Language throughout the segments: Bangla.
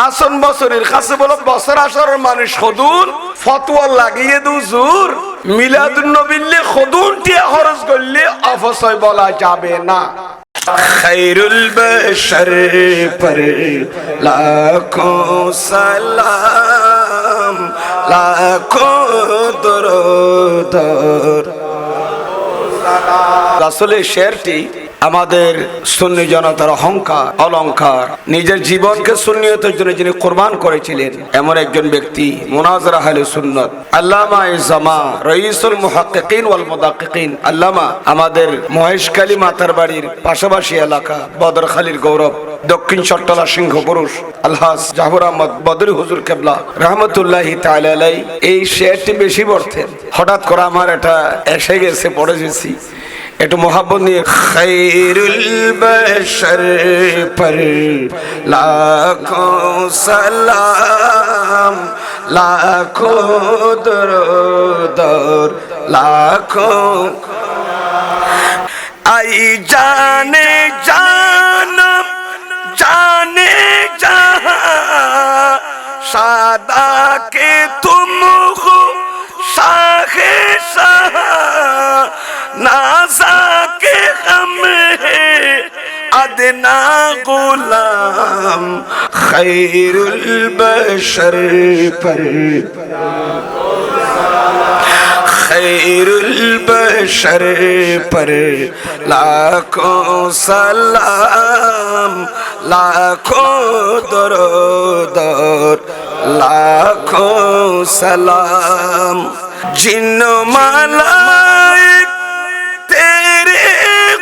হাসান বসরির কাছে বলো বছর আসরের মানুষ খদুন ফতোয়া লাগিয়ে দু জোর মিলাদুন নবীলে খদুন টিয়া খরচ করলে অপচয় বলা যাবে না। খৈরুল বশর পর লাখোं সালাম লাখোं দরুদ। আসলে শেরটি আমাদের সুন্নি জনতার অহংকার অলংকার। নিজের জীবনকে সুন্নিয়তের জন্য যিনি কোরবান করেছিলেন এমন একজন ব্যক্তি মুনাজারা আহলে সুন্নাত আল্লামা ইজামা রাইসুল মুহাক্কিকিন ওয়াল মুদাক্কিকিন আল্লামা আমাদের মহেশখালী মাতার বাড়ির পাশাপাশি এলাকা বদরখালীর গৌরব দক্ষিণ চট্টলা সিংহ পুরুষ আলহাজ জাহুর আহমদ বদরি হুজুর কেবলা রহমতুল্লাহি তাআলা আলাইহি এই শেরটি বেশি পড়তেন। হঠাৎ করে আমার এটা এসে গেছে, পড়ে গেছি একটু মোহাব্বত নিয়ে। খৈরুল বশর পর লাখোं সালাম লাখোं দরুদ লাখোं। আই জানে জান জানে জাহাं সাদা কে তুম হো শাহে শাহ नाज़ा के गम है अदना गुलाम खैरुल बशर पर खैरुल बशर पर लाखों सलाम लाखों दरूद लाखों सलाम। जिन्नो मलाइक तेरे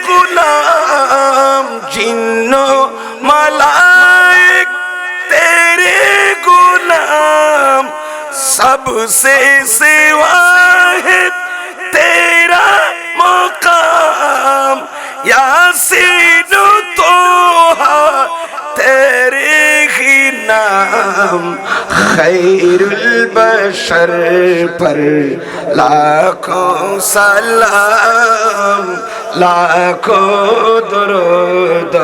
गुलाम जिन्नो मलाइक तेरे गुलाम सबसे सिवा है तेरा मुकाम यासीन तोहा तेरे ही नाम। खैरुल बशर पर लाखों सलाम लाखों दरूद।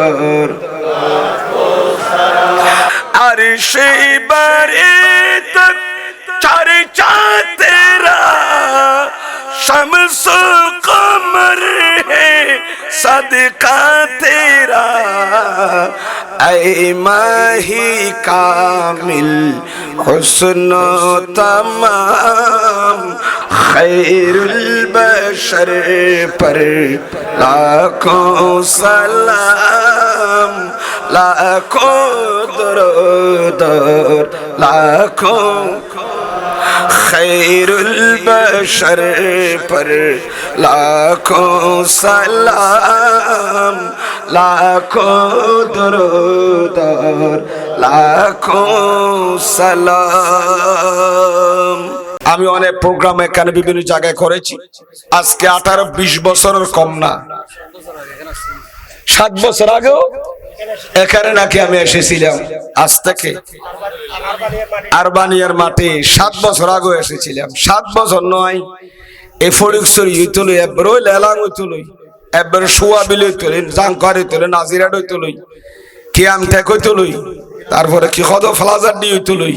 अर्शे बरे तक चर्चा तेरा शम्स कमर है सदका तेरा। ऐ माही कामिल हुस्न तमाम खैरुल बशर पर लाखों सलाम लाखों दरूद लाखों। खैरुल बशर पर लाखों सलाम लाखों दरूद लाखों সালাম। আমি অনেক প্রোগ্রাম এখানে বিভিন্ন জায়গায় করেছি। আজকে 18-20 বছরের কম না, 7 বছর আগেও এখানে নাকি আমি এসেছিলাম। আজ থেকে আরবানিয়ার মাঠে 7 বছর আগে এসেছিলাম। 7 বছর নয়, এ ফরিকছড়ি হইতলই একবার ওই লেলাং হইতলই একবার সোয়াবিল হইতলই জাংকারি হইতলই নাজিরাট হইতলই কিয়াম ঠেক হইতলই তারপরে কি কত ফ্লাজার ডি হইতলই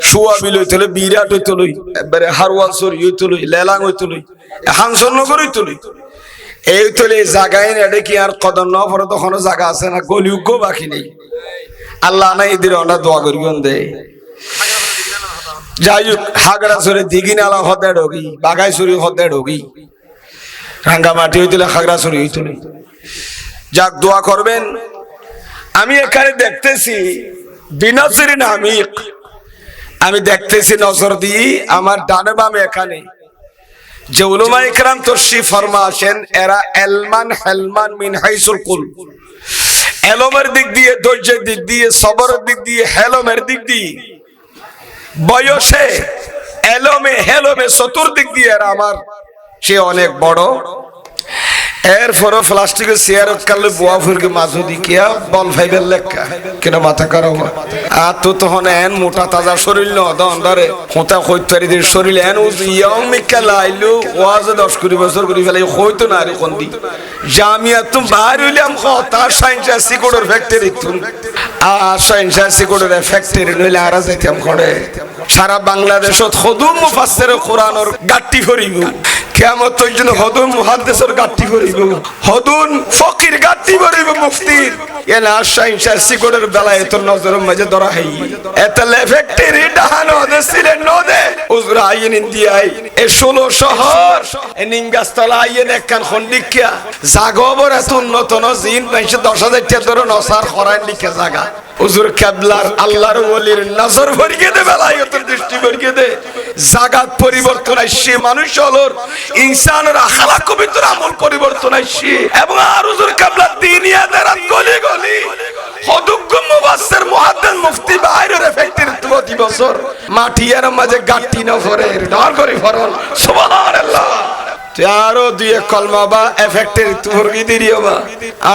সোয়াবিল হইতলই বিরাট হইতলই একবারে হারওয়ালছড়ি হইতলই লেলাং হইতলই হাংসনগর হইতলই এই হইতলই জায়গায় নেড়ে কি আর কদম না পরে তখন জায়গা আছে না, গলিউগ্য বাকি নেই। আল্লাহ না এদের আমরা দোয়া করিবেন দেয়। যাই হোক, হাগড়াছড়ি দিঘিনালা হতে ঢোকি বাগাইছড়ি হতে ঢোকি রাঙ্গামাটি হইতলে হাগড়াছড়ি হইতলে। যাক, দোয়া করবেন। আমি এখানে দেখতেছি বিনাসিরিন আমিক, আমি দেখতেছি নজর দিয়ে আমার ডানে বামে এখানে যে উলামা ইকরাম তশরিফ ফরমা আসেন, এরা এলমান হেলমান মিন হাইসুল কুল, এলমের দিক দিয়ে, ধৈর্যের দিক দিয়ে, সবরের দিক দিয়ে, হেলমের দিক দিয়ে, বয়সে এলমে হেলমে চতুর্দিক দিয়ে এরা আমার সে অনেক বড়। এরপরও প্লাস্টিকের চেয়ার কালে বোয়া ফুরকে মাঝু দিকিয়া বল ফাইবের লেখা কেন মাথা কারো আর তো তখন এন মোটা তাজা শরীর ন ধরে হোঁতা হইতারিদের শরীর এন ইয়ং মিকা লাইলু ওয়াজ 10-20 বছর করে ফেলে হইতো না আর কোন দিন জামিয়া তুমি বাইরে হইলাম তার সায়েন্স সিকিউরিটির ফ্যাক্টরি তুমি আর সায়েন্স সিকিউরিটির ফ্যাক্টরি নইলে আর যাইতাম করে সারা বাংলাদেশত হদুম মুফাসসির কোরআনের গাট্টি ভরিব কিয়ামতের জন্য হদুম মুহাদ্দিসের গাট্টি ভরিব হদুন ফকির গাট্টি ভরিব মুফতির এনা সায়েন্স সিকিউরিটির বেলায় তোর নজরের মাঝে ধরা হই এতলে ফ্যাক্টরি ডাহানো দেশিলেন নদে উজরা আইন ইন্ডিয়ায় এ 16 শহর এ নিঙ্গাস্তলা আইন একখান খন্ডিকিয়া জাগবর এত উন্নত ন জিন 10,000 টাকা ধরে নসার খরান লিখে জায়গা হুজুর কিবলার আল্লাহর ওলির নজর ভরিয়ে দে বেলায়েতের দৃষ্টি ভরিয়ে দে জাগাত পরিবর্তন আইছে মানুষ হলোর ইনসানের আখলাক ভিতর আমল পরিবর্তন আইছে এবং আর হুজুর কিবলার দিনিয়াদের গলি গলি হদুক মুফাসসির মুহাদ্দিস মুফতি বাইরের ফ্যাক্টরি প্রতি বছর মাটিয়ার মাঝে গাট্টি না ভরে ডর করে ফরল সুবহানাল্লাহ আরো দুই কলমা বা এফেক্টের তুর্গি দিরিও বা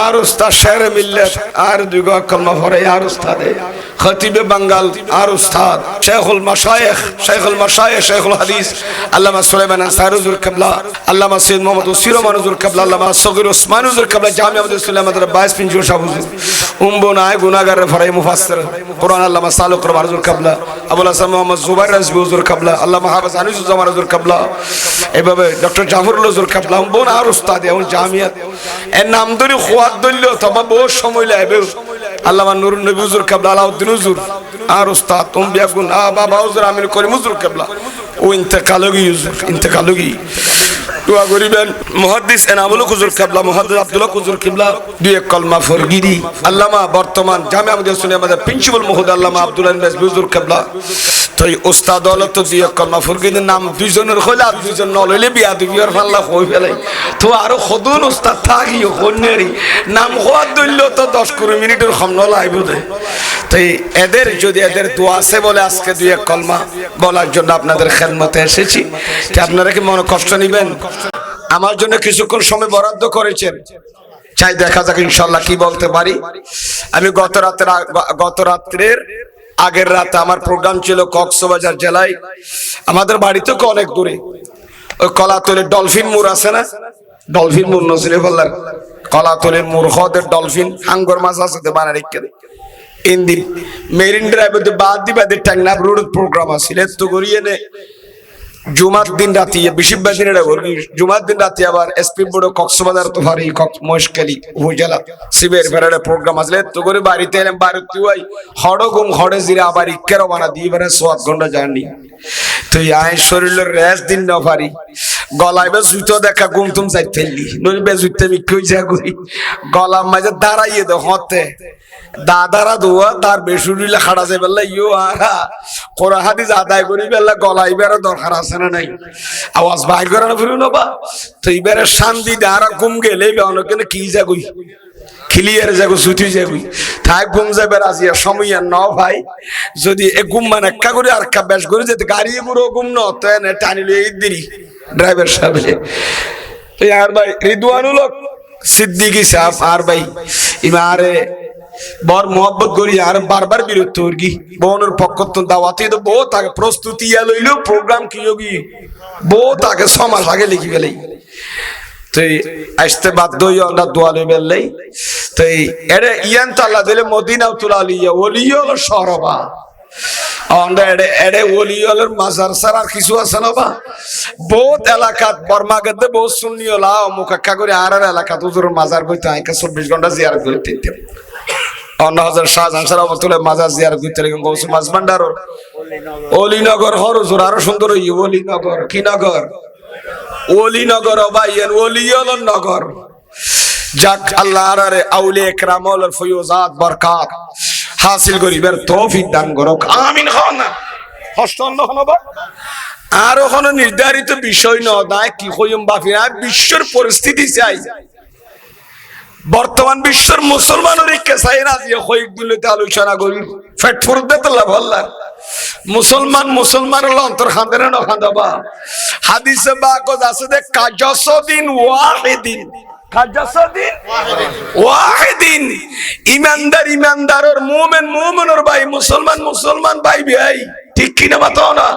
আর উস্তাদ শের মিল্লাত আর দুই কলমা পড়ে আর উস্তাদে খতিবে বাঙ্গাল আর উস্তাদ শেখুল মাশায়েখ শেখুল হাদিস আল্লামা সুলাইমান আনসারী হুজুর কিবলা আল্লামা সৈয়দ মোহাম্মদ ওসির রহমান হুজুর কিবলা আল্লামা সগীর ওসমান হুজুর কিবলা জামিয়া আব্দুল সুলাইমান মাদ্রাসা 22 পিঞ্জুর সাহেব হুজুর উম্বনায় গুনাহগার ফরাই মুফাসসির কোরআন আল্লামা সালুক রহমান হুজুর কিবলা আবুল হাসান মোহাম্মদ জুবাইর রাজবি হুজুর কিবলা আল্লামা হাফেজ আনিসুর জামান হুজুর কিবলা এভাবে ডক্টর জাফর হুজুর কিবলা বোন আর উস্তাদ এবং জামিয়াত এর নাম ধরে খোয়াত দইল তবে বহু সময় লাগবে আল্লামা নুরুন নবী হুজুর কিবলা আলাউদ্দিন হুজুর আর উস্তাদ তুমবিয়া গুন বাবা হুজুর আমির করিম হুজুর কিবলা ও ইন্তেকালগি হুজুর ইন্তেকালগি দোয়া করিবেন মুহাদ্দিস এনামুল হুজুর কিবলা মুহাদ্দিস আব্দুল্লাহ হুজুর কিবলা দুই কলমা ফরগিরি আল্লামা বর্তমান জামিয়া আহমদিয়া সুন্নাহ মাদ্রাসা প্রিন্সিপাল মুহাদ্দিস আল্লামা আব্দুল্লাহ নাজবি হুজুর কিবলা তো উস্তাদ হলো তো দুই কলমা ফরগিরির নাম দুইজনের হইলে আর দুইজন নলইলে বিয়া দুবিয়ার ফাল্লা হই ফেলাই তো আরো খদুন উস্তাদ থাকি হন্নেরি নাম হওয়ার দইল তো 10-20 মিনিটের কম নলাইব দে তাই এদের যদি এদের দোয়া আছে বলে আজকে দুই কলমা বলার জন্য আপনাদের খেদমতে এসেছি যে আপনারা কি মনে কষ্ট নেবেন আমার জন্য কিছুক্ষণ সময় বরাদ্দ করেছেন চাই দেখা যাক ইনশাআল্লাহ কি বলতে পারি আমি গত রাত্রের আগের রাতে আমার প্রোগ্রাম ছিল কক্সবাজার জেলায় আমাদের বাড়ি থেকে অনেক দূরে ওই কলাতলের ডলফিন মুর আছে না ডলফিন মুর নজরে বললার কলাতলের মুর হদের ডলফিন হাঙ্গর মাছ আছে তো বানা রেখে ইন্দিন মেরিন ড্রাইভে বাদ দিবাদের ট্যাংনাপ রোড প্রোগ্রাম আছে তো গড়িয়ে নে জুমার দিন রাতে বেশিরভাগ দিন জুমার দিন রাতে আবার এসপি বোর্ড কক্সবাজার তো ভারী মহেশখালী উপজেলা শিবের ফেরারে প্রোগ্রাম আসলে তো করে বাড়িতে এলাম বাড়িতে ওই হড় গুম হড়ে জিরে আবার ইক্কেরও বানা দিয়ে এবারে 7 ঘন্টা জার্নি তো আয় শরীরের রেস্ট দিন না পারি গলায় বে জুতো দেখা গুম তুম যাই ফেললি নইবে জুতে মিকই যা করি গলা মাঝে দাঁড়াইয়ে দে হতে দাদারা দোয়া তার বেসুরিলে খাড়া যায় বললা ইয়ো আরা কোরআন হাদিস আদায় করি বললা গলায় বের দরকার আছে না নাই আওয়াজ বাইর করে না ফিরু নবা তো এবারে শান্তি দাঁড়া ঘুম গেলে অনেকে কি যাগুই ক্লিয়ার যাগো ছুটি যাগুই থাক ঘুম যাবে রাজি সময় ন ভাই যদি এ ঘুম মানে একটা করে আর একটা বেশ করে যেতে গাড়ি পুরো ঘুম ন তো এনে টানিলে এই দিরি ড্রাইভার সাহেব আর ভাই রিদওয়ানুল হক সিদ্দিকী সাহেব আর ভাই ইমারে বর মোহাব্বত করি আর বারবার বিরক্ত হরগি বোনের পক্ষ তো দাওয়াতে তো বহুত আগে প্রস্তুতি লইল প্রোগ্রাম কি যোগী বহুত আগে 6 মাস আগে লিখি ফেলাই তো আসতে বাধ্য হই আমরা দোয়া লই বেললাই তো এরে ইয়ান তাআলা দিলে মদিনা তুলা লিয়া ওলি হলো শহরবা আমরা এরে ওলি হলো মাজার সারা কিছু আছে না বা বহুত এলাকাত বর্মাগতে বহুত সুন্নি হলা মুকাক্কা করে আর এলাকাত হুজুর মাজার কইতে আইকা 24 ঘন্টা জিয়ারত করতে দিতেন অন্যহাজার শাহজাহান সারাবতুল্লাহ মাজার জিয়ারত করতে লাগেন গৌস মাঝভান্ডার অলিনগর হর হুজুর আরো সুন্দর হই অলিনগর কি নগর অলিনগর ভাইয়েন ওলিয়ল নগর যাক আল্লাহর আউলিয়া ইকরামল ফয়ুজাত বরকাত হাসিল করিবার তৌফিক দান করুক আমিন খান হস্তন হনবা আর ওখানে নির্ধারিত বিষয় নয় কি কইম বাফিরা বিশ্বের পরিস্থিতি চাই বর্তমান বিশ্বের মুসলমানের কে চাই না যে কয়েকদিনতে আলোচনা করি ফেট ফুরতে তো লাভ আল্লাহ মুসলমানের অন্তর খান্দে না খান্দবা হাদিসে বাকত আছে যে কাজসদিন ওয়াহিদিন কাজাসাদিন ওয়াহিদিন। ইমানদার ইমানদারের, মুমিন মুমিনের ভাই, মুসলমান মুসলমান ভাই ভাই, ঠিক কিনা বাতো না?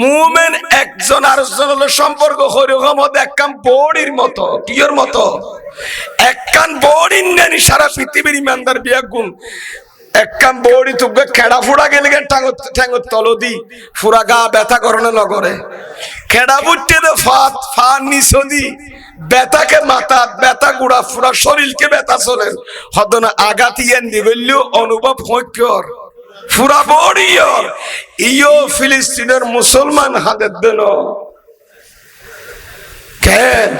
মুমিন একজন আরেকজনের সম্পর্ক হরিগম একখান বড়ির মতো, কিয়র মতো? একখান বড়ি নেনি সারা পৃথিবীর ইমানদার বিয়া গুণ। একখান বড়ি তুকে খেড়া ফুড়া গেলে ঠ্যাঙত তলদি ফুরা গা ব্যথা করনে নগরে, খেড়া বুটতে দে ফাত ফান নিছদি ব্যথাকে মাথা ব্যথা গুড়া ফুরা শরীরকে ব্যথা চলে হদনা আঘাত ইয়ান দিবল্য অনুভব হইকর ফুরা বড়িয়র। ইয়ো ফিলিস্তিনের মুসলমান হাদের দেন কেন?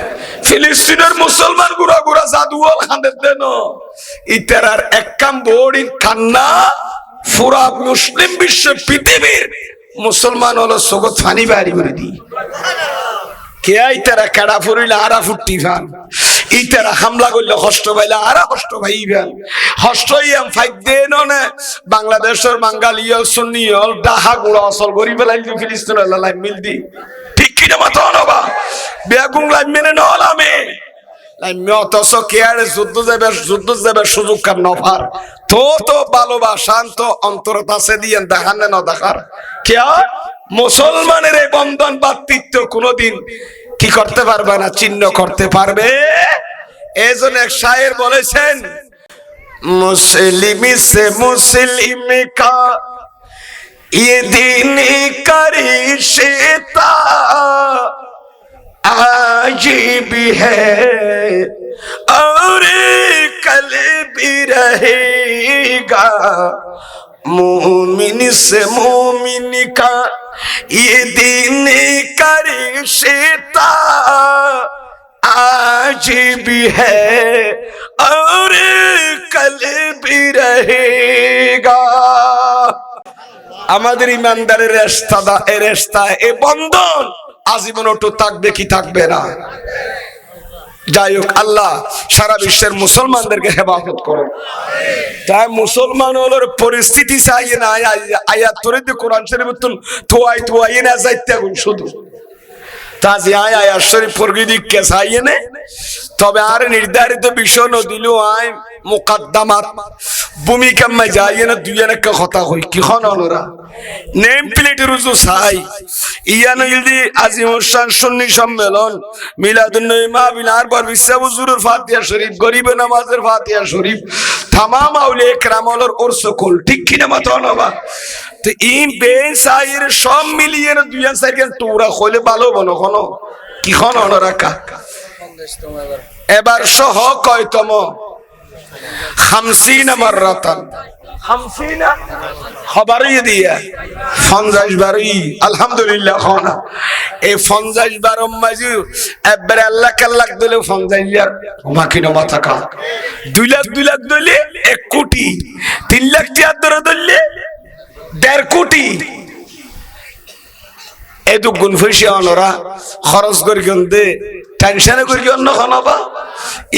ফিলিস্তিনের মুসলমান গুড়া গুড়া জাদুয়াল হাদের দেন ইতারার একখান বড়ির কান্না ফুরা মুসলিম বিশ্ব পৃথিবীর মুসলমান হলো সগত ফানি বাড়ি করে দি। কে ইতারা কেডা ফুরিলে আরা ফুটি ফান, ইতারা হামলা করলে হষ্ট পাইলে আরা হষ্ট ভাই ফেল, হষ্ট ইয়াম ফাইক দেন না বাংলাদেশের বাঙালি সুন্নি হল ডাহা গুড়া অসল গরিব লাইল ফিলিস্তিনের লাই মিল দি। ঠিক কিনা মাথা নবা বেগুন লাই মেনে নলামে অথচ কেয়ারে যুদ্ধ যাবে সুযোগ কার নফার তো ভালোবাসান তো অন্তরত আছে দিয়ে দেখানে ন দেখার কেয়া মুসলমানের এই বন্ধন বাতৃত্ব কোনদিন কি করতে পারবে না, চিহ্ন করতে পারবে। এই জন্য এক শায়ের বলেছেন, মুসলিমি সে মুসলিম কা ये दिन करिश्ता आज भी है और कल भी रहेगा, मोमिन से मोमिन का ये दिन का रिश्ता आज भी है और कल भी रहेगा। আমাদের ইমানদারের রেশতা এ বন্ধন আজীবন অটুট থাকবে কি থাকবে না? যাই হোক, আল্লাহ সারা বিশ্বের মুসলমানদেরকে হেফাজত করুন। তাই মুসলমান হলোর পরিস্থিতি চাই না আয়াত তোরে দিয়ে কোরআন শরীফ থুয়াই না যাইতে শুধু তাজি আয়াত শরীফ প্রকৃতি কে চাই না, তবে আর নির্ধারিত বিষয় নদিল আই মুকদ্দমাত ভূমিকা মে যাই না দুই একটা কথা কই কি খন ওরা নেম প্লেটের রুজু চাই ইয়ান ইলদি আজিমুসান সুন্নি সম্মেলন মিলাদুন নবী মাহফিল আরবার বিশ্ব হুজুরের ফাতিহা শরীফ গরিব নামাজের ফাতিহা শরীফ तमाम আউলিয়া کرام ওর ওরসকল ঠিক কিনা মাথা নবা তো ইন বেসাইর সব মিলিয়ে দুই সেকেন্ড তোরা হইলে ভালো বনো কোন কি খন ওরা কা এবার সহ কয়তম 50 মাররাতান 50 খবরই দিয়া 50 বারই আলহামদুলিল্লাহ খানা এই 50 বার মাঝে একবার আল্লাহ কাল্লাক দিলে 50 বার বাকি না মাথা কা 2 লাখ দিলে 1 কোটি 3 লাখ টিয়া ধরে দিলে 1.5 কোটি এত গুণ ফসি অনরা খরচ করি গন্দে টেনশনে করি অন্য খানাবা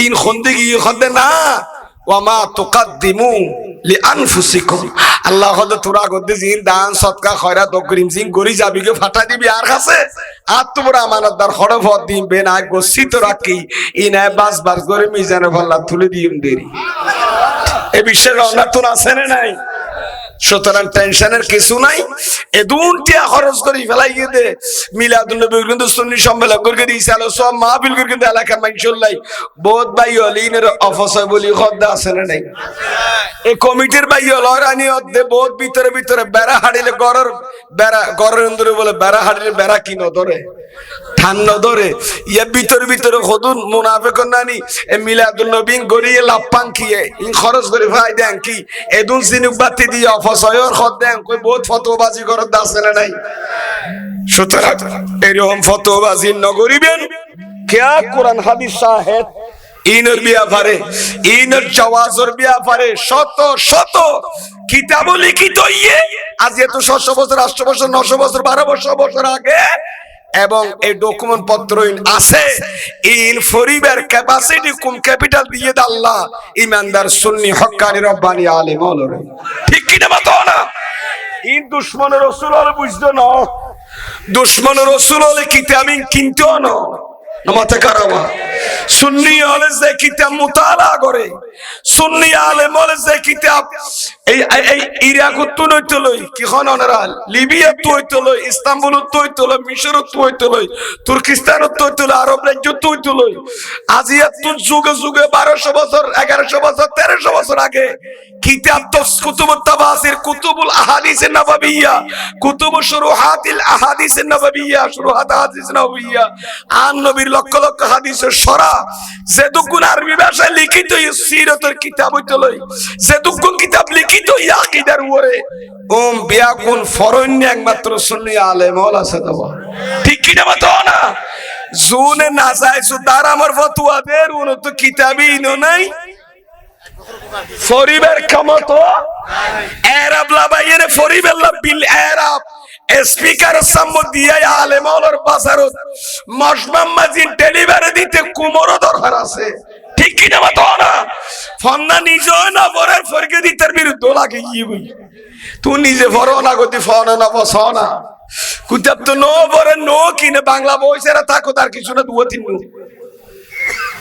ইন খন্দে গিয়ে খন্দে না ওয়ামা তুকাদ্দিমু লিআনফুসিকুম আল্লাহ হদে তোরা গদে জিন দান সদকা খয়রাত করিম জিন গরি যাবিকে ফাটা দিবি আর কাছে আর তোমরা আমানতদার খড়ফত দিবে না গসিত রাখি ইনা বাস বাস করে মিজানে ভাল্লা তুলে দিম দেরি এই বিশ্বের রওনাতুন আছে না নাই সুতরাং টেনশনের কিছু নাই এ দুনটিয়া খরচ করি ফেলাইয়ে দে মিলাদুন নবী কিন্তু সুন্নি সম্মেলন করে দিয়েছে আলো সব মাহফিল করে কিন্তু এলাকার মাইনসুল্লাহ বহুত ভাই অলিনের অফসয় বলি খদ্দা আছে না নাই এই কমিটির ভাই লরানি অদে বহুত ভিতরে ভিতরে বেড়া হাড়িলে গরের অন্দরে বলে বেড়া হাড়িলে বেড়া কি নদরে ঠান নদরে ইয়া ভিতরে ভিতরে খদুন মুনাফিক নানি এ মিলাদুন নবী গড়িয়ে লাপাং কিয়ে ইন খরচ করে ভাই দেন কি এদুন সিনুক বাতি দিয়ে অফসয়র খদ দেন কই বহুত ফতোবাজি করত আছে না নাই সুতরাং এরকম ফতোবাজি নগরিবেন কিয়া কোরআন হাদিস শাহেদ ইনর ব্যাপারে ইনর জাওয়াজের ব্যাপারে শত শত কিতাব লিখিত ইয়ে আজ এত 700 বছর 800 বছর 900 বছর 1200 বছর আগে এবং এই ডকুমেন্ট পত্র আছে ইন ফরিবার ক্যাপাসিটি কুম ক্যাপিটাল দিয়ে আল্লাহ ইমানদার সুন্নি হক্কানি রব্বানি আলেম হলো ঠিক কি না মাতো না ইন দুশমনের রাসূল হলে বুঝতো না দুশমনের রাসূল হলে কিতাবিন কিনতো না মাথা কারাবা সুন্নি হলে যে কিতাব মুতালা করে, সুন্নি আলেম হলে যে কিতাব এই এই ইরাক তুইতলই কি খন অনারাল লিবিয়া তুইতলই ইস্তাম্বুল তুইতলই মিশর তুইতলই তুর্কিস্তান তুইতলই আরব রাজ্য তুইতলই আজিয়া তুই যুগে যুগে 1200 বছর 1100 বছর 1300 বছর আগে কিতাব তো কুতুবুত তাফসির কুতুবুল আহাদিস নববিয়্যা কুতুব শুরুহাতিল আহাদিস নববিয়্যা শুরুহাত আহাদিস নববিয়্যা আন নবীর লক্ষ লক্ষ হাদিসের সরা যেদুকুন আরবি ভাষায় লিখিত সিরাতের কিতাব হইতলই যেদুকুন কিতাব লিখিত আকীদার উপরে বিয়াকুন ফরন্য একমাত্র সুন্নি আলেম ওয়ালা সাদাবা ঠিক কি না মত না জুনে না যায় সুদার আমার ফতোয়া দের উন তো কিতাবই নাই ফরিবের ক্ষমত আরব লাবাইয়ের ফরিবের বিল আরব স্পিকার সম্মদিয়া আলেম ওয়ালার বাজারত মশমাম মাজিন ডেলিভারি দিতে কুমোর দরকার আছে ঠিক কি না মত না ফন্না নিজে না বরের ফরকে দিতের বিরুদ্ধে লাগে ইবি তুই নিজে ভরো না গতি ফোন না বসনা কুতাব তো নো বরে নো কিনে বাংলা বইছেরা থাকো তার কিছু না দুও তিন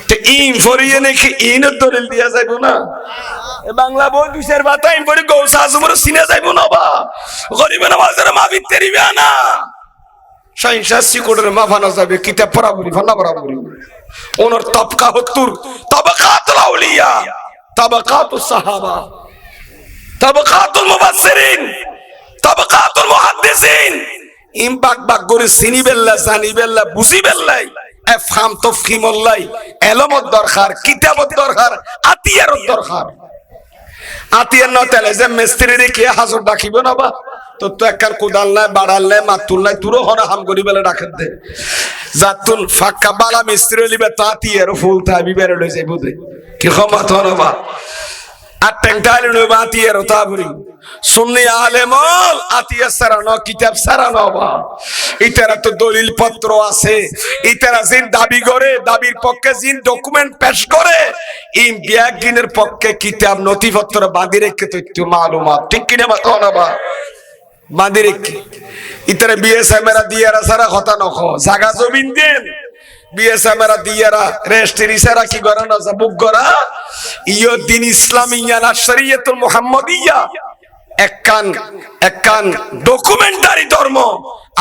তে ইন ফরিয়ে নাকি ইন দলিল দিয়া যাইবো না এ বাংলা বই দুইশের বাতা ইন পরে গৌসা আজমর সিনে যাইবো না বা গরিবের নামাজের মাফি তেরিবে না শাইনশাসি কোডের মাফানা যাবে কিতাব পড়াবরি ফানা পড়াবরি ওনর তবকা হতুর তাবাকাতুল আউলিয়া তাবাকাতুস সাহাবা তাবাকাতুল মুফাসসিরিন তাবাকাতুল মুহাদ্দিসিন ইমবাক বাক করে চিনি বেল্লা জানি বেল্লা বুঝি বেল্লাই এফহাম তফহিমুল্লাহ এলমত দরকার কিতাবত দরকার আতিয়ারত দরকার আতিয়ার ন তেলে যে মিস্ত্রি রে কে হাজর ডাকিব না বা তো তো একখান কোদাল নাই বাড়াল নাই মাতুল নাই তুরো হনা হাম করি বেলা ডাকেন দে জাতুন ফাক্কা বালা মিস্ত্রি লিবে তা আতিয়ার ফুল থাবি বেরে লই যাইব দে কি ক্ষমত হনা বা আর টেংটাইল নই বা আতিয়ার তাবরি সুন্নি আলেমল আতিয়া সারানো কিতাব সারানো বা ইতারা তো দলিল পত্র আছে ইতারা জিন দাবি করে দাবির পক্ষে জিন ডকুমেন্ট পেশ করে ইন বিয়াগিনের পক্ষে কিতাব নথিপত্র বাঁধি রেখে তো মালুমাত ঠিক কিনা মত না বা বাঁধি রেখে ইতারা বিএসএমরা দিয়ারা সারা কথা নখ জায়গা জমিন দেন বিএসএমরা দিয়ারা রেজিস্ট্রি সারা কি করে না বুক করা ইয় দিন ইসলামিয়া না শরীয়তুল মুহাম্মাদিয়া একখান ডকুমেন্টারি ধর্ম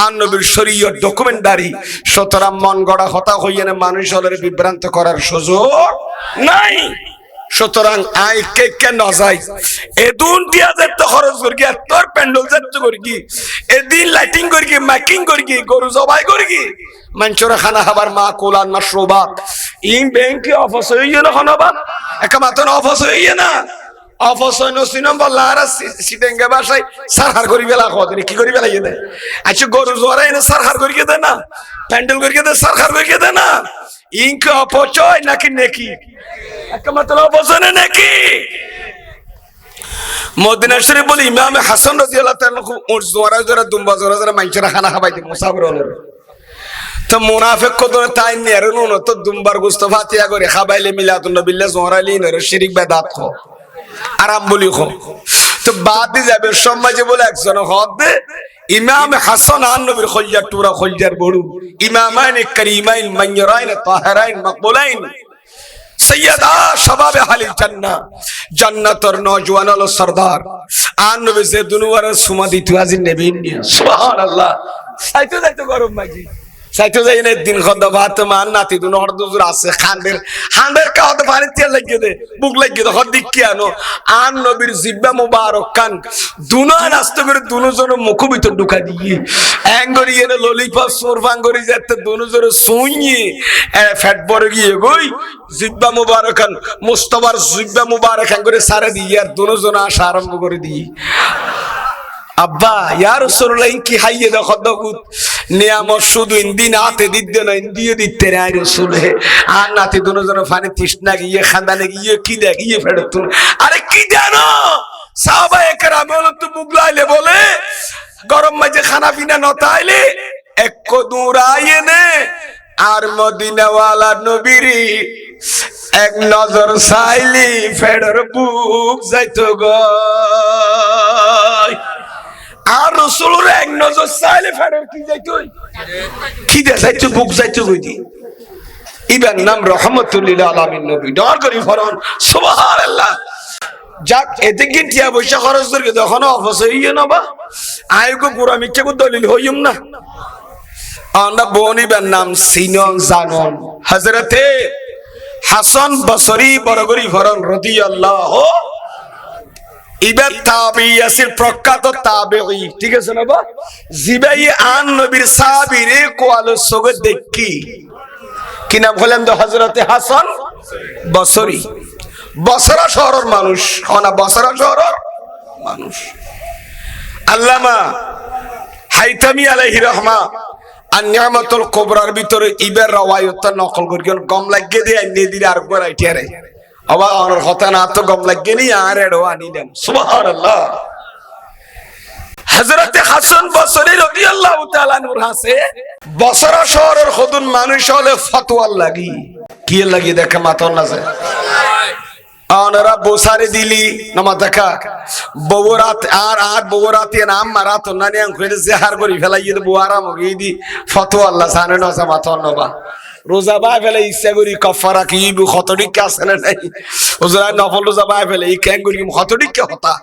আর নবীর শরীয়ত ডকুমেন্টারি সুতরাং মন গড়া হতা হইয়ে না মানুষ হলের বিভ্রান্ত করার সুযোগ নাই সুতরাং আই কে কেন যাই এদুন দিয়া যেত খরচ করি তোর প্যান্ডেল যেত করি এদিন লাইটিং করি মেকিং করি গরু জবাই করি মানুষের খানা খাবার মা কোলান মাশরুবাত ইন ব্যাংকে অফিস হইয়ে না খানাবা একা মাত্র অফিস হইয়ে না অফসৈন সিনম বল্লারা সিটেঙ্গা ভাষায় সারহার করি বেলা কদিন কি করি বেলা ইয়ে দেয় আচ্ছা গরু জোয়ারা এনে সারহার করি দেয় না প্যান্ডেল করি দেয় সারহার করি দেয় না ইনকে অপচয় নাকি নেকি একটা মাত্র অপচয় নাকি মদিনা শরীফ বলি ইমাম হাসান রাদিয়াল্লাহু তাআলা ওর জোয়ারা জোয়ারা দুম্বা জোয়ারা জোয়ারা মানুষেরা খানা খাবাইতে মুসাফির হলো তো মুনাফিক কত তাই নের নুন তো দুম্বার গোস্ত ফাতিয়া করে খাবাইলে মিলাদুন নবিল্লাহ জোয়ারালি নর শিরিক বেদাত খ আরাম বলি খো তো বাদ দিয়ে যাবে সমাজে বলে একজন হদে ইমাম হাসান আন নবীর খলিজার টুরা খলিজার বড়ু ইমামাইন করিমাইন মানয়রাইন তাহরাইন মাকবুলাইন সৈয়দা শাবাব আহলিল জান্নাহ জান্নাতের নওজওয়ান হলো সরদার আন নবী যে দুনিয়ার সুমাদি তুয়াজিন নবী সুবহানাল্লাহ সাইতো যাইতো গরম মাগি সাইতো যাইনে দিন খদ ভাত মান নাতি দুনো হরদুজুর আছে খান্ডের কাওয়াত পানি তেল লাগিয়ে দে বুক লাগিয়ে দে হদি কি আনো আন নবীর জিব্বা মুবারক কান দুনো নাস্ত করে দুনো জন মুখ ভিতর ঢুকা দিয়ে অ্যাঙ্গরি এনে ললিপপ সোরফাঙ্গরি যেতে দুনো জন সুইয়ে ফ্যাট বড় গিয়ে গই জিব্বা মুবারক কান মুস্তাফার জিব্বা মুবারক করে সারে দিয়ে আর দুনো জন আসা আরম্ভ করে দিয়ে আব্বা ইয়া রাসূলুল্লাহ কি হাইয়ে দেখো দগুত নিয়ামত শুধু ইনদিন আতে দিতে না ইন্দিয়ে দিতে রে রাসূল হে আর নাতে দুজন ফানি তৃষ্ণা গিয়ে খানদানে গিয়ে কি দেখ গিয়ে ফেরত আরে কি জানো সাহাবায়ে কেরাম তো বুগলাইলে বলে গরম মাঝে খানা পিনা নতাইলে এক কদুর আইনে আর মদিনা ওয়ালা নবীরি এক নজর চাইলি ফেডর বুক যাইতো গো আর রাসূলের এক নজর চাইলে ফেডর কি যাইতো কি দে যাইতো বুক যাইতো কই দি ইবার নাম রহমতুল লিল আলামিন নবী। ডর করি ফরন সুবহানাল্লাহ। যাক এতে গিনটিয়া পয়সা খরচ করে তখন অফসে ইয়ে নবা আয়গো পুরা মিথ্যা কো দলিল হইম না। আমরা বনিবার নাম সিনন জানন হযরতে হাসান বসরি বরগরি ফরন রাদিয়াল্লাহু ইবার তাবিঈ আসির প্রখ্যাত তাবিঈ, ঠিক আছে না বা জিবাই আন নবীর সাহাবীরে কোয়ালো সগে দেখি কি নাম হলেন তো হযরতে হাসান বসরি। বসরা শহরের মানুষ, না বসরা শহরের মানুষ। আল্লামা হাইতামি আলাইহি রহমা আর নিয়ামতুল কুবরার ভিতরে ইবার রাওয়ায়াত নকল করিয়েন গম লাগিয়ে দিয়ে আইনে দিলে আর একবার আইটিয়ারে আবার আমার হতা না তো গম লাগিয়ে নি আর এড়ো আনিলাম সুবহানাল্লাহ। হযরতে হাসান বসরি রাদিয়াল্লাহু তাআলা নূর হাসে বসরা শহরের খুদুন মানুষ হলে ফতোয়া লাগি কি লাগি দেখে মাথা না যায় আনারা বসারে দিলি নামা দেখা ববরাত আর ববরাতে নাম মারা তো নানি আং কইলে জেহার করি ফেলাইয়ে দেব আরাম হই দি ফতোয়া আল্লাহ জানে না যা মাথা নবা রোজা বাই ফেলে ইচ্ছা করি কফারা কি কতটিক আছে না নাই ওজরা নফল রোজা বাই ফেলে এই কেন করি কতটিক হতা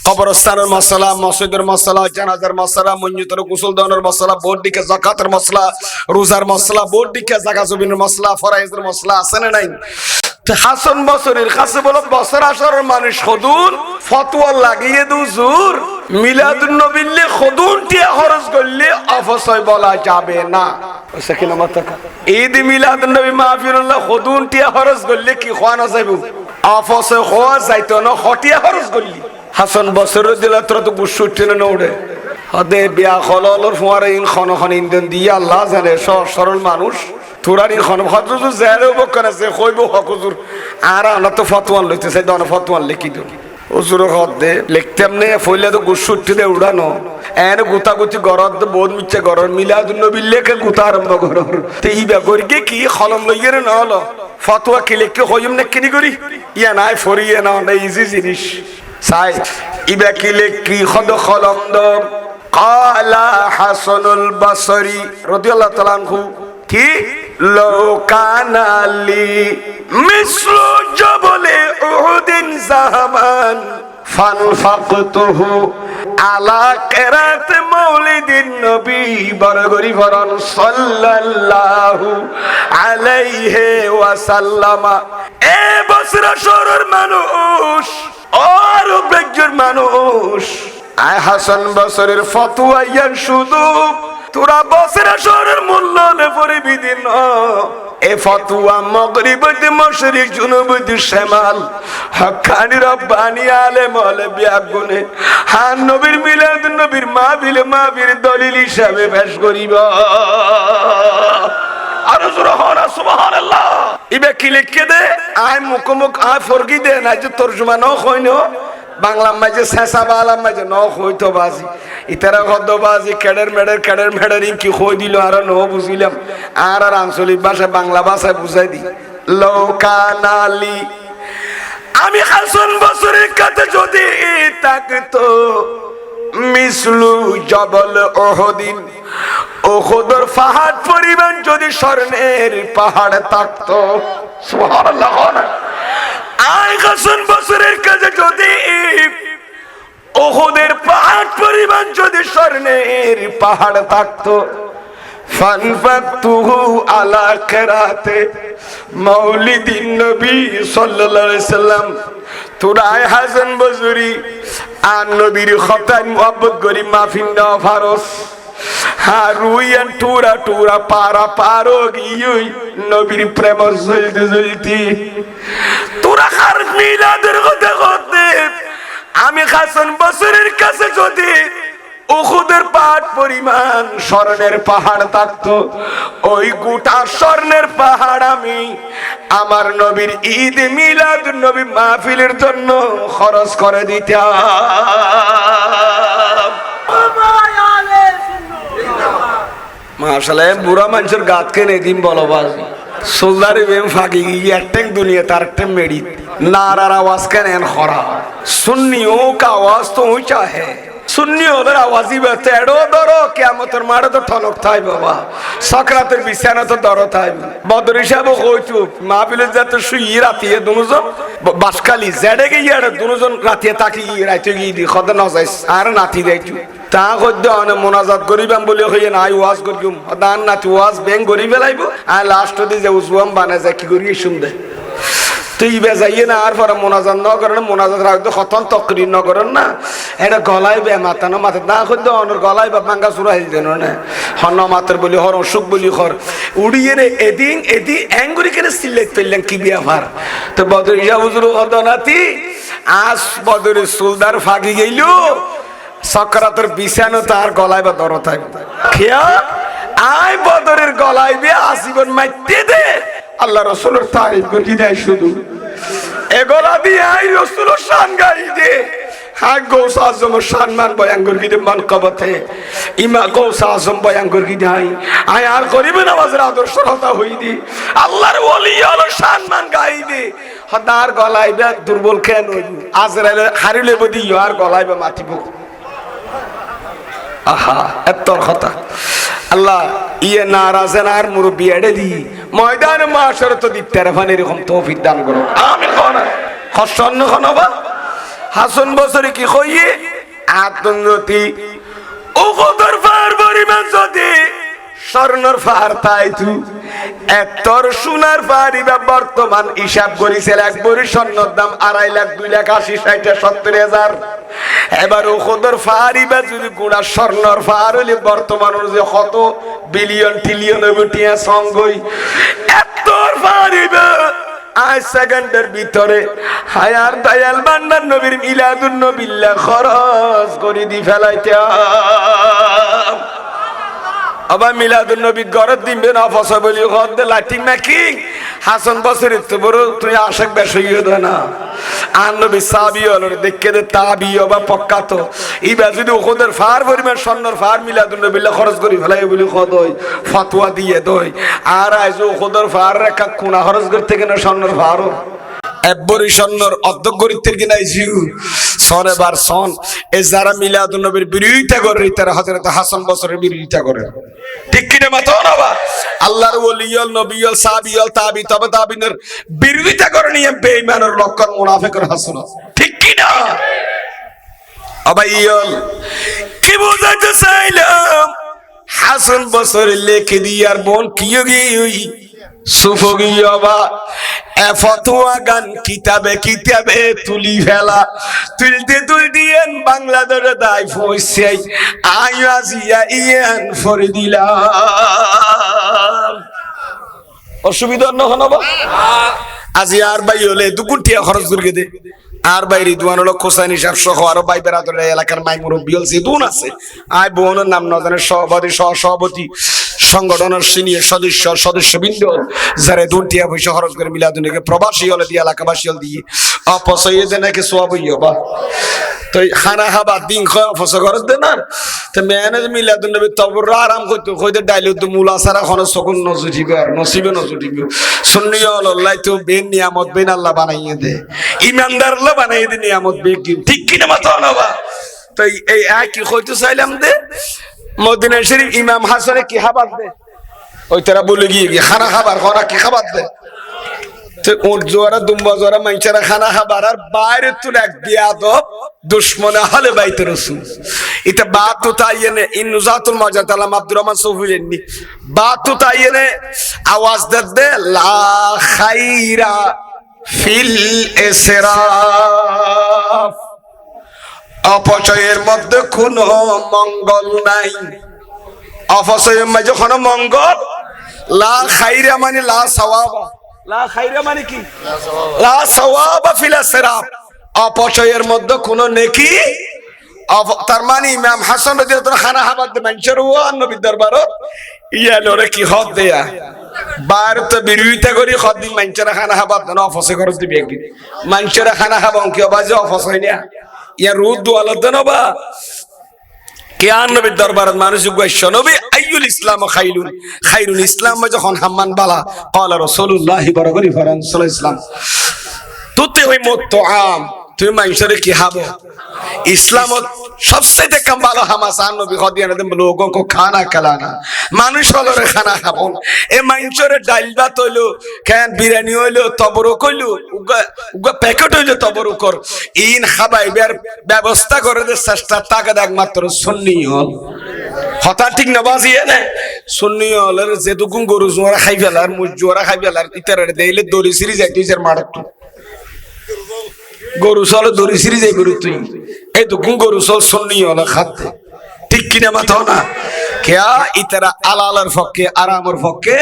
কবরস্থানের মশলা, মসজিদের মশলা, জানাজার মশলা, মঞ্জুতের গোসল দানের মশলা, বোর্ড দিকে যাকাতের মশলা, রোজার মশলা, বোর্ড দিকে যাকাত জবিনের মশলা, ফরাইজের মশলা আছে না নাই। হাসান বসরির কাছে বলো বছর আসরের মানুষ খদুন ফতোয়া লাগিয়ে দু জুর মিলাদুন নবিল্লে খদুন টিয়া খরচ করলে অপচয় বলা যাবে না। সেখানে মাথা ঈদ মিলাদুন নবী মাহফিলুল্লাহ খদুন টিয়া খরচ করলে কি খাওয়ানো যাইব অপচয় হওয়া যাইতো না হটিয়া খরচ করলি। হাসান বছর দিলা তোরা তো বুঝছুট টেনে নৌড়ে হদে বিয়া খলর ফুয়ারে ইন খন ইন্ধন দিয়ে আল্লাহ জানে সরল মানুষ তোরারি খন হজুর জেরে বকন আছে কইব হকুজুর আর আমরা তো ফতোয়ান লইতে চাই দন ফতোয়ান লিখি দিও হুজুর হদে লিখতাম নে ফইলে তো গুছুট দে উড়ানো এন গুতাগুতি গরদ বহুত মিচ্ছে গরর মিলাদুন নবী লেখে গুতা আরম্ভ গরর তে ইবা করিকে কি খলম লইয়ে না হলো ফতোয়া কি লিখকে হইম না কিনি করি ইয়া নাই ফরিয়ে না না ইজি জিনিস সাই ইবা কি লিখি খদ খলম দ ক্বালা হাসানুল বসরি রাদিয়াল্লাহু তাআলা আনহু কি লো কানালি মিসলু জবলে উহুদিন জামান ফানফাকতুহু আলা কিরাত মাউলিদিন নবী বরগরি ফরন সাল্লাল্লাহু আলাইহি ওয়াসাল্লাম। এ বসরা শহরের মানুষ আর বেজ্জুর মানুষ আয় হাসান বসরের ফতোয়া ইয়ান শুধু তোরা বসরা শহরের মূল্য নে পরিবি দিন এ ফতোয়া মাগরিব তে মশরিক জুনুব তে শামাল হকানি রব্বানি আলেম আলে বিয়াগুনে হান নবীর মিলাদ নবীর মাহফিল দলিল হিসাবে পেশ করিবা আর সুবহানাল্লাহ সুবহানাল্লাহ ইবে কি লিখকে দে আয় মুকমুক আয় ফরগি দে না যে তরজমা ন কইনো বাংলা মাঝে শেষা বালা মাঝে ন হইতো বাজি ইতারা গদ্দ বাজি কেডের মেডের কি কই দিল আর ন বুঝিলাম আর আঞ্চলিক ভাষা বাংলা ভাষায় বুঝাই দি লৌকানালি আমি হাসান বসরির কাছে যদি তাকতো মিসলু জবল ওহদিন ওহদর পাহাড় পরিমাণ যদি স্বর্ণের পাহাড় থাকতো সুবহানাল্লাহ আয় হাসান বসরির কাছে যদি ওহদের পাহাড় পরিমাণ যদি স্বর্ণের পাহাড় থাকতো ফানফাকতুহু আলা কিরাতে মাউলিদিন নবী সাল্লাল্লাহু আলাইহি সাল্লাম তোরা হাসান বসরি আর নবীর খতায় মুহাব্বত করি মাহফিল না ফারস হারুয়ান টুরা পারো গিয়ে নবীর প্রেম জ্বলতি তোরা খার মিলাদের কথা করতে আমি হাসান বসরির কাছে যদি উহুদের পাহাড় পরিমাণ স্বর্ণের পাহাড় থাকতো ওই গোটা স্বর্ণের পাহাড় আমি আমার নবীর ঈদ মিলাদ নবী মাহফিলের জন্য খরচ করে দিতাম। মাশাআল্লাহ বুড়া মানুষের গাত কে নেই দিন বলো বাজি সোলদারি বেম ফাঁকি গিয়ে একটেক দুনিয়া তার একটেক মেরি नारार आवाज का नैन खरा सुन्नियों का आवाज तो ऊंचा है সুন্নি ওদের আওয়াজই বেতে এড়ো ধরো কিয়ামতের মাঠে তো ঠনক থাই বাবা সাকরাতের বিছানা তো ধরো থাই বদর হিসাবে কইছু মাহফিলে যাতে শুই রাতিয়ে দুজন বাসকালি জেডে গিয়ে দুজন রাতিয়ে তাকি রাইতে গিয়ে দি খদ না যাইস আর নাতি দেইছু তা কইদ অনে মোনাজাত করিবাম বলি কইয়ে নাই ওয়াজ করিম দান নাতি ওয়াজ বেং করি ফেলাইব আর লাস্ট দি যে উজওয়াম বানা যায় কি করি শুনদে তুই বেজাইয়ে না আর পরে মোনাজাত ন করেন মোনাজাত রাখতে খতন তকরির ন করেন না এটা গলায় বে মাথা না মাথা না কইদ অনর গলায় বা ভাঙ্গা চুরা হিল দেন না হন মাত্র বলি হর অসুখ বলি হর উড়িয়ে রে এদিন অ্যাঙ্গুরি কেন সিলেক্ট পেলেন কি বিয়া ভার তো বদর ইয়া হুজুর হদনাতি আজ বদরের সুলদার ফাগি গেল সকরাতের বিছানো তার গলায় বা দর থাকবে খেয়া আয় বদরের গলায় বে আসিবন মাইতে দে আল্লাহ রাসূলের তারিফ করি দেয় শুধু এ গলা দিয়ে আই রাসূলের শান গাই দে হ্যাঁ গৌস আজমের সম্মান বয়ান করি দে মানকাবতে ইমা গৌস আজম বয়ান করি দেয় আয় আর করিবে নামাজের আদর্শ হতা হই দি আল্লাহর ওলি হলো সম্মান গাই দে হদার গলায় বে দুর্বল কেন আজরাইল হারিলে বদি আর গলায় বে মাটিব আহা এত কথা আল্লাহ ইয়ে নারাজেন আর মুরব্বি এড়ে দি ময়দান মাশার তো দিতের ফান এরকম তৌফিক দান করো আমিন কোন খসন্ন খনবা হাসান বসরি কি কইয়ে আত্মনতি ও কদর ফার পরিমাণ যদি স্বর্ণর ফার তাই তু এতর সোনার ফারিবা বর্তমান হিসাব করিছিল এক ভরি স্বর্ণের দাম 2.5 লাখ 2 লাখ 80 60 70 হাজার এবার ও কদর ফারিবা যদি গুণা স্বর্ণর ফার হলে বর্তমান অনুযায়ী কত বিলিয়ন ট্রিলিয়ন বটিয়া সঙ্গই এতর ফারিবা আজ সেকেন্ডের ভিতরে হায়ার দয়াল বান্দার নবীর মিলাদুন নবিল্লাহ খরচ করে দি ফেলাইতে আবার মিলাদুন নবী গরত দিবে না ফসা বলি গদ লাইটিং মেকিং হাসান বসরি তো বড় তুই আশাক বেশ হইও না আর নবী সাহাবী হলো দেখকে দে তাবি বা পক্কা তো ইবা যদি ওদের ফার পরিমাণ স্বর্ণর ফার মিলাদুন নবিল্লাহ খরচ করি ফেলাই বলি খদই ফতোয়া দিয়ে দই আর আইজ ওদের ফার রেখা কোনা খরচ করতে কেন স্বর্ণর ফারও এব্বরি স্বর্ণর অর্ধেক গরিতের কিনা ইউ সনে বার সন এ যারা মিলাদুন নবীর বিরোধিতা করে তারা হযরত হাসান বসরির বিরোধিতা করে ঠিক কি না মাতো না বা আল্লাহর ওলিয়ল নবিয়ল সাহাবিয়ল তাবি তবে তাবিনের বিরোধিতা করে নিয়ে বেঈমানের লক্ষণ মুনাফিকের হাসান ঠিক কি না আবাইয়ল কি বুঝাতে চাইলাম হাসান বসরি লিখে দিয়ার বোন কিয়োগি সুফগিয়বা এ ফতোয়া গান কিতাবে কিতাবে তুলি ফেলা তুলদিয়েন বাংলাদেশে দাই ফইছাই আইয়াজিয়া ইয়ান ফরি দিলাম অসুবিধা নহনবা আজি আর ভাই হলে দুকুটিয়া খরচ করে দে আর বাইরে দুয়ান হলো কোসানি সাহেব সহ আরো ভাই বেড়াতর এলাকার মাই মুরব্বী হলছে দুন আছে আয় বোনের নাম না জানে সভাপতি সহসভাপতি সংগঠনের সিনিয়র সদস্যবৃন্দ যারা দুটিয়া পয়সা খরচ করে মিলাদুনকে প্রবাসী হলে দিয়ে এলাকাবাসী হল দিয়ে অপচয় যে নাকি সব হইও বা তো খানা খাবার দিন খাওয়া অপচয় করে দে না তো মেনে মিলাদুনবী তবর আরাম করতে কইতে ডাইলে তো মুলা সারা খরচ সকল নজুটিবে আর নসিবে নজুটিবে সুন্নি আল্লাহ তো বেন নিয়ামত বেন আল্লাহ বানাইয়ে দে ইমানদার আল্লাহ বানাইয়ে দে নিয়ামত বে কি ঠিক কিনা মাথা না বা তো এই কি কইতে চাইলাম দে মদিনা শরীফ ইমাম হাসানে কি খাবার দে ওই তারা বলে গিয়ে খানা খাবার করা কি খাবার দে তো ওর জোয়ারা দুম্বা জোয়ারা মাইচারা খানা খাবার আর বাইরে তুলে এক বিয়াদব দুশ্মনে হলে বাইতে রসুল এটা বাত তো তাইয়েনে ইন্নুজাতুল মাজাত আলাম আব্দুর রহমান সৌফিলেননি বাত তো তাইয়েনে আওয়াজ দে লা খাইরা ফিল ইসরাফ অপচয়ের মধ্যে কোনো মঙ্গল নাই অপচয়ের মাঝে কোনো মঙ্গল লা খাইরা মানে লা সওয়াবা লা খাইরা মানে কি লা সওয়াবা ফিল ইসরাফ অপচয়ের মধ্যে কোনো নেকি তার মানে ইমাম হাসান রাদিয়াল্লাহু তাআলা খানা খাবার দে মানুষের ও নবী দরবারত ইয়া লরে কি হদ দেয়া বার তো বিরোধিতা করি খদিন মানুষের খানা খাবার দেন অপচয় করে দিবে একদিন মানুষের খানা খাবার কি বাজে অপচয় না ইয়া রুদ আলাদা বা কিয়ান নবীর দরবারত মানুষ গাইছ নবী আইয়ুল ইসলাম খাইরুল ইসলাম যখন হাম্মান বালা ক্বালা রাসূলুল্লাহ বরাবরি ফরান সাল্লাল্লাহু আলাইহি ওয়াসাল্লাম তুতে ওই মুতআম তুমি মানুষের কি হাবো ইসলামত সবচেয়ে কম ভালো হামাসান নবী খদিয়া দেন লোগো কো খানা খালানা মানুষ হলো রে খানা খাবো এ মানুষের ডাল ভাত হইলো কেন বিরিয়ানি হইলো তবরক হইলো উগা প্যাকেট হইলো তবরকর ইন খাবাইবার ব্যবস্থা করে দে চেষ্টা তাকে একমাত্র সুন্নি হল হতা ঠিক না বাজিয়ে না সুন্নি হলের যেটুকু গরু জোয়ারা খাই ফেলার মুজ জোয়ারা খাই ফেলার ইতারে দেইলে দড়ি সিরি যাই তুই মারাত গরু চল দড়ি সিরি যাই গরু তুই এই তো গরু চল সুন্নি হল খাতে ঠিক কিনা মাথাও না কেয়া ইতারা আলালের পক্ষে আরামের পক্ষে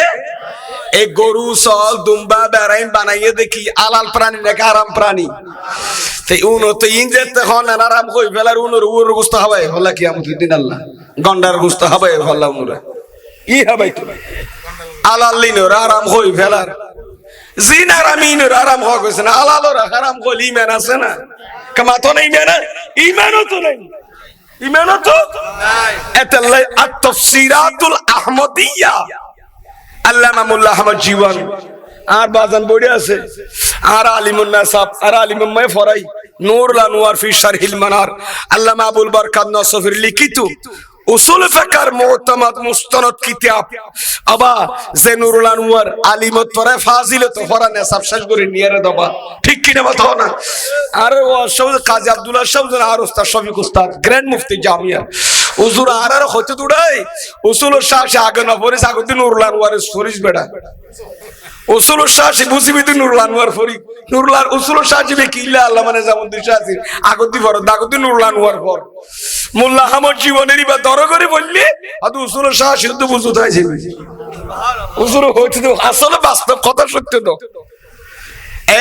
এই গরু চল দুম্বা বেড়াইন বানাইয়ে দেখি আলাল প্রাণী নাকি আরাম প্রাণী তাই উনো তো ইন যেতে হন আরাম কই ফেলার উনোর উর গুস্ত হবাই হলা কি আমুতি দিন আল্লাহ গন্ডার গুস্ত হবাই হল্লা উনুরা ই হবাই তো আলাল লিনোর আরাম কই ফেলার জিন আরামিনোর আরাম হওয়া গেছে না আলালোর আরাম কই ইমান আছে না কামা তো নেই ইমান ইমানও তো নেই ইমানও তো নাই এতাল্লাই আত-তাফসীরাতুল আহমদিয়া আল্লামা মোল্লা আহমদ জীবন আর বাজান বড়ি আছে আর আলিমুন নাসাব আর আলিমুম মাই ফরাই নূরুল আনওয়ার ফি শারহিল মানার আল্লামা আবুল বারকাত নসফির লিখিত উসুল ফিকর মুতামাদ মুস্তানাদ কিতাব আবা যে নূরুল আনওয়ার আলিমত পরে ফাজিলত পরে নাসাব শেষ করে নিয়ারে দবা ঠিক কি না বাতাও না আর ও সব কাজী আব্দুল্লাহ সাহেব আর উস্তাদ শফিক উস্তাদ গ্র্যান্ড মুফতি জামিয়া হুজুর আর হতে দুড়াই উসুল শাহ আগে না পরে সাগতি নূরুল আনওয়ার ফরিজ বেড়া উসুল শাহ বুঝিবি তুই নূরুল আনওয়ার ফরি নূরুল উসুল শাহ জিবে কিল্লা আল্লাহ মানে যেমন দিশা আছে আগতি ফর দাগতি নূরুল আনওয়ার ফর মোল্লা আহমদ জীবনেরই বা দর করে বললি আদু উসুল শাহ শুধু বুঝতে হয় যাবে উসুল হইতে তো আসলে বাস্তব কথা সত্য তো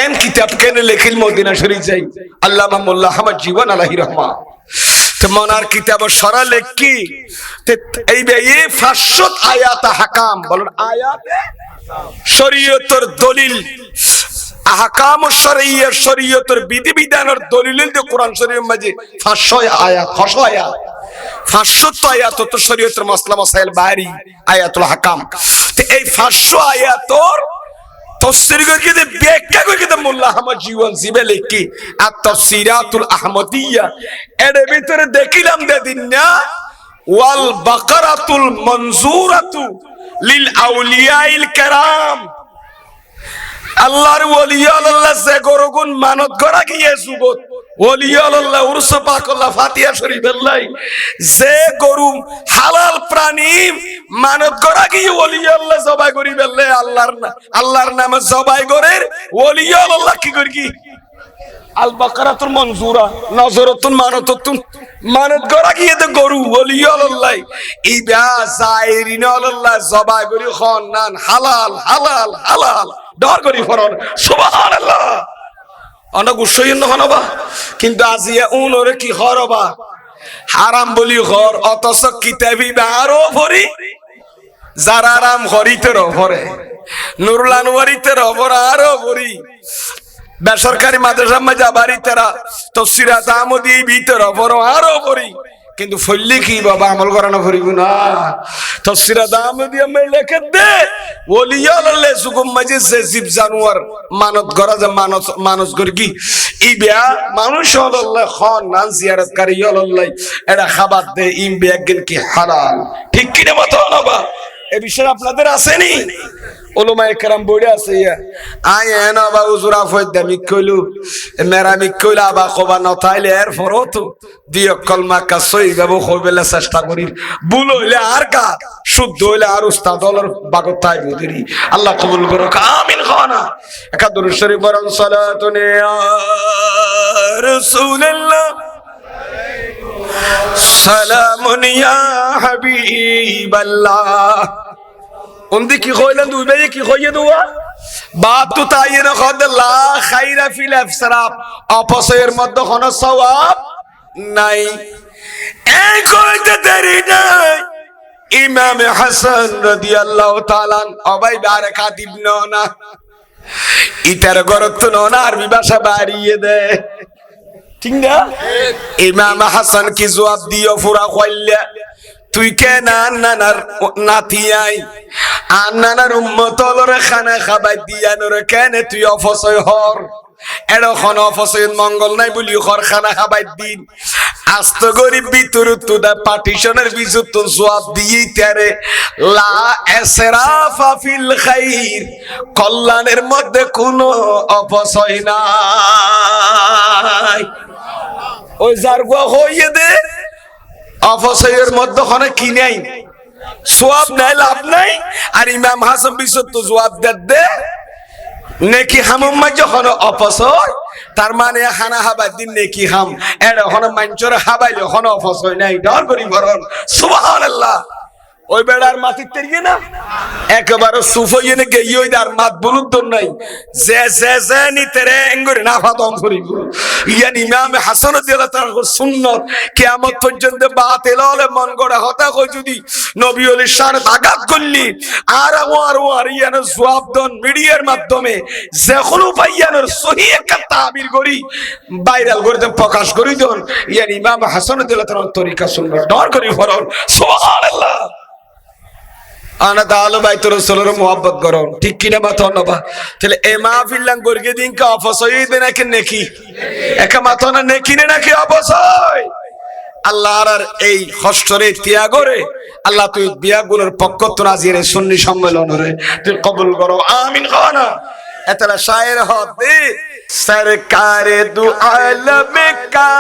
এন কিতাব কেন লেখিল মদিনা শরীফ যাই আল্লামা মোল্লা আহমদ জীবন আলাইহি রহমা তো মনার কিতাব সরা লেখি এই বে 500 আয়াত হাকাম বলেন আয়াতে শরীয়তের দলিল আহকাম শরঈয়া শরীয়তের বিধিবিধানের দলিল দিয়ে কোরআন শরীফের মাঝে 500 আয়াত 500 আয়াত তো শরীয়তের মাসলা মাসাইল বাইরি আয়াতুল হাকাম তো এই 500 আয়াতর তফসির করে দে ব্যাখ্যা করে দে মোল্লা আহমদ জীবন জিবে লিখি আত-তাফসীরাতুল আহমদিয়া এর ভিতরে দেখিলাম দিন না ওয়াল বাকারাতুল মনজুরাতু লিল আউলিয়াইল কেরাম আল্লাহর ওলি আল্লাহ যে গরগুন মানত করা গিয়ে সুবত ওলি আল্লাহ উরস পাক আল্লাহ ফাতিহা শরীফ আল্লাহ যে গরু হালাল প্রাণী মানত করা গিয়ে ওলি আল্লাহ জবাই করি বললে আল্লাহর নামে জবাই করে ওলি আল্লাহ কি করি কি আল বাকারাতুল মনজুরা নজরাতুন মানাতুন মানত করা গিয়ে তো গরু ওলি আল্লাহ ইবা জাইরিন আল্লাহ জবাই করি খন নান হালাল হালাল হালাল ডর করি ফরন সুবহানাল্লাহ অনেক উৎসই নহনবা কিন্তু আজিয়া উনরে কি হরবা হারাম বলি ঘর অথচ কিতাবি আরো ভরি যারা আরাম হরিতে রভরে নুরুল আনওয়ারিতে রভর আরো ভরি বেসরকারি মাদ্রাসা মাঝা বাড়িতেরা তফসিরাত আহমদি ভিতর রভর আরো ভরি কিন্তু ফল্লি কি বাবা আমল করানো ভরিব না তফসিরাত আহমদি আমি লেখে দে ওলি আল্লাহ সুকুম মাঝে যে জীব জানোয়ার মানত করা যে মানুষ করে কি ইবিয়া মানুষ আল্লাহ খন নান জিয়ারতকারী আল্লাহ এটা খাবার দে ইমবে একদিন কি হালাল ঠিক কি না মত না এই বিষয় আপনাদের আসেনি ওলামায়ে কেরাম বড় আছে আয় না বা হুজুর আফদ দামি কইলু মেরামি কইলা বা কবা নতাইলে এর ফরতো দিও কলমা কাসই গাবো কইবেলা চেষ্টা করি ভুল হইলে আর কা শুদ্ধ হইলে আর উস্তাদ হলার বাগতাই বুদিরি আল্লাহ কবুল করুক আমিন খানা একাদুর শরীফ বরং সালাতুন ইয়া রাসূলুল্লাহ সালামুন ইয়া হাবিবাল্লাহ উনদি কি কইলেন দুই ভাই কি কইয়ে দুয়া বাত তো তাই না খদ লা খাইরা ফিল ইফসারাব অপসয়ের মধ্যে কোনো সওয়াব নাই এই কইতে দেরি নাই ইমাম হাসান রাদিয়াল্লাহু তাআলা অবাই বারাকাত ইবনে না ইতার গরত না আরবি ভাষা বাড়িয়ে দে ঠিক না ইমাম হাসান কি জবাব দিও পুরা কইলা তুই কেন নানার নাতি আই নানার উম্মতলরে খানা খাবার দিয়ানোরে কেন তুই অপচয় হর এখন অপচয় মঙ্গল নাই বলি ঘরখানা খাবার দিন আস্ত গরিব ভিতর তুদা পার্টিশনের ভিতর তো জবাব দিয়েই তারে লা ইসরাফা ফিল খাইর, কল্যাণের মধ্যে কোনো অপচয় নাই। ওই যার গো হইয়ে দে অপচয়ের মধ্যে কোনো কি নাই, সওয়াব নাই, লাভ নাই। আর ইমাম হাসান ভিতর তো জবাব দে নেকি হামুম মা যখন অপচয়, তার মানে খানা হাবার দিন নেকি হাম এর এখন মাঞ্চর হাবাইলে এখন অপচয় নাই। ডর করি বরং সুবহানাল্লাহ। ওই বেড়ার মাটির তেরিয়ে না একেবারে সুফইয়ে নে গিয়ে ওই আর মাত বলুদ নাই যে যে যে নি তেরে এঙ্গরে না ফাদম করিব। ইয়ান ইমাম হাসান রাদিয়াল্লাহু তাআলা সুন্নাত কিয়ামত পর্যন্ত বাতিল হলে মন গড়া হতা কই যদি নবী ওলি শান আঘাত করলি আর ইয়ান জবাব দন মিডিয়ার মাধ্যমে যে কোনো ভাইয়ানের সহি একটা তাবির করি ভাইরাল করে দেন, প্রকাশ করি দেন। ইয়ান ইমাম হাসান রাদিয়াল্লাহু তাআলার তরিকা সুন্নাত ডর করি বরং সুবহানাল্লাহ। আনা দালো বাইতুর রাসূলের মোহাব্বত করো, ঠিক কিনা মাথা নবা। তাহলে এ মাহফিল গর্গে দিন কা অপচয় দে নাকি নেকি একা মাথা না নেকি নে নাকি অপচয়। আল্লাহর এই হস্তরে ত্যাগরে আল্লাহ তুই বিয়াগুলোর পক্ষ তো নাজির সুন্নি সম্মেলনরে তুই কবুল করো, আমিন খানা। এতলা শায়ের হবে সরকারে দু আলম কা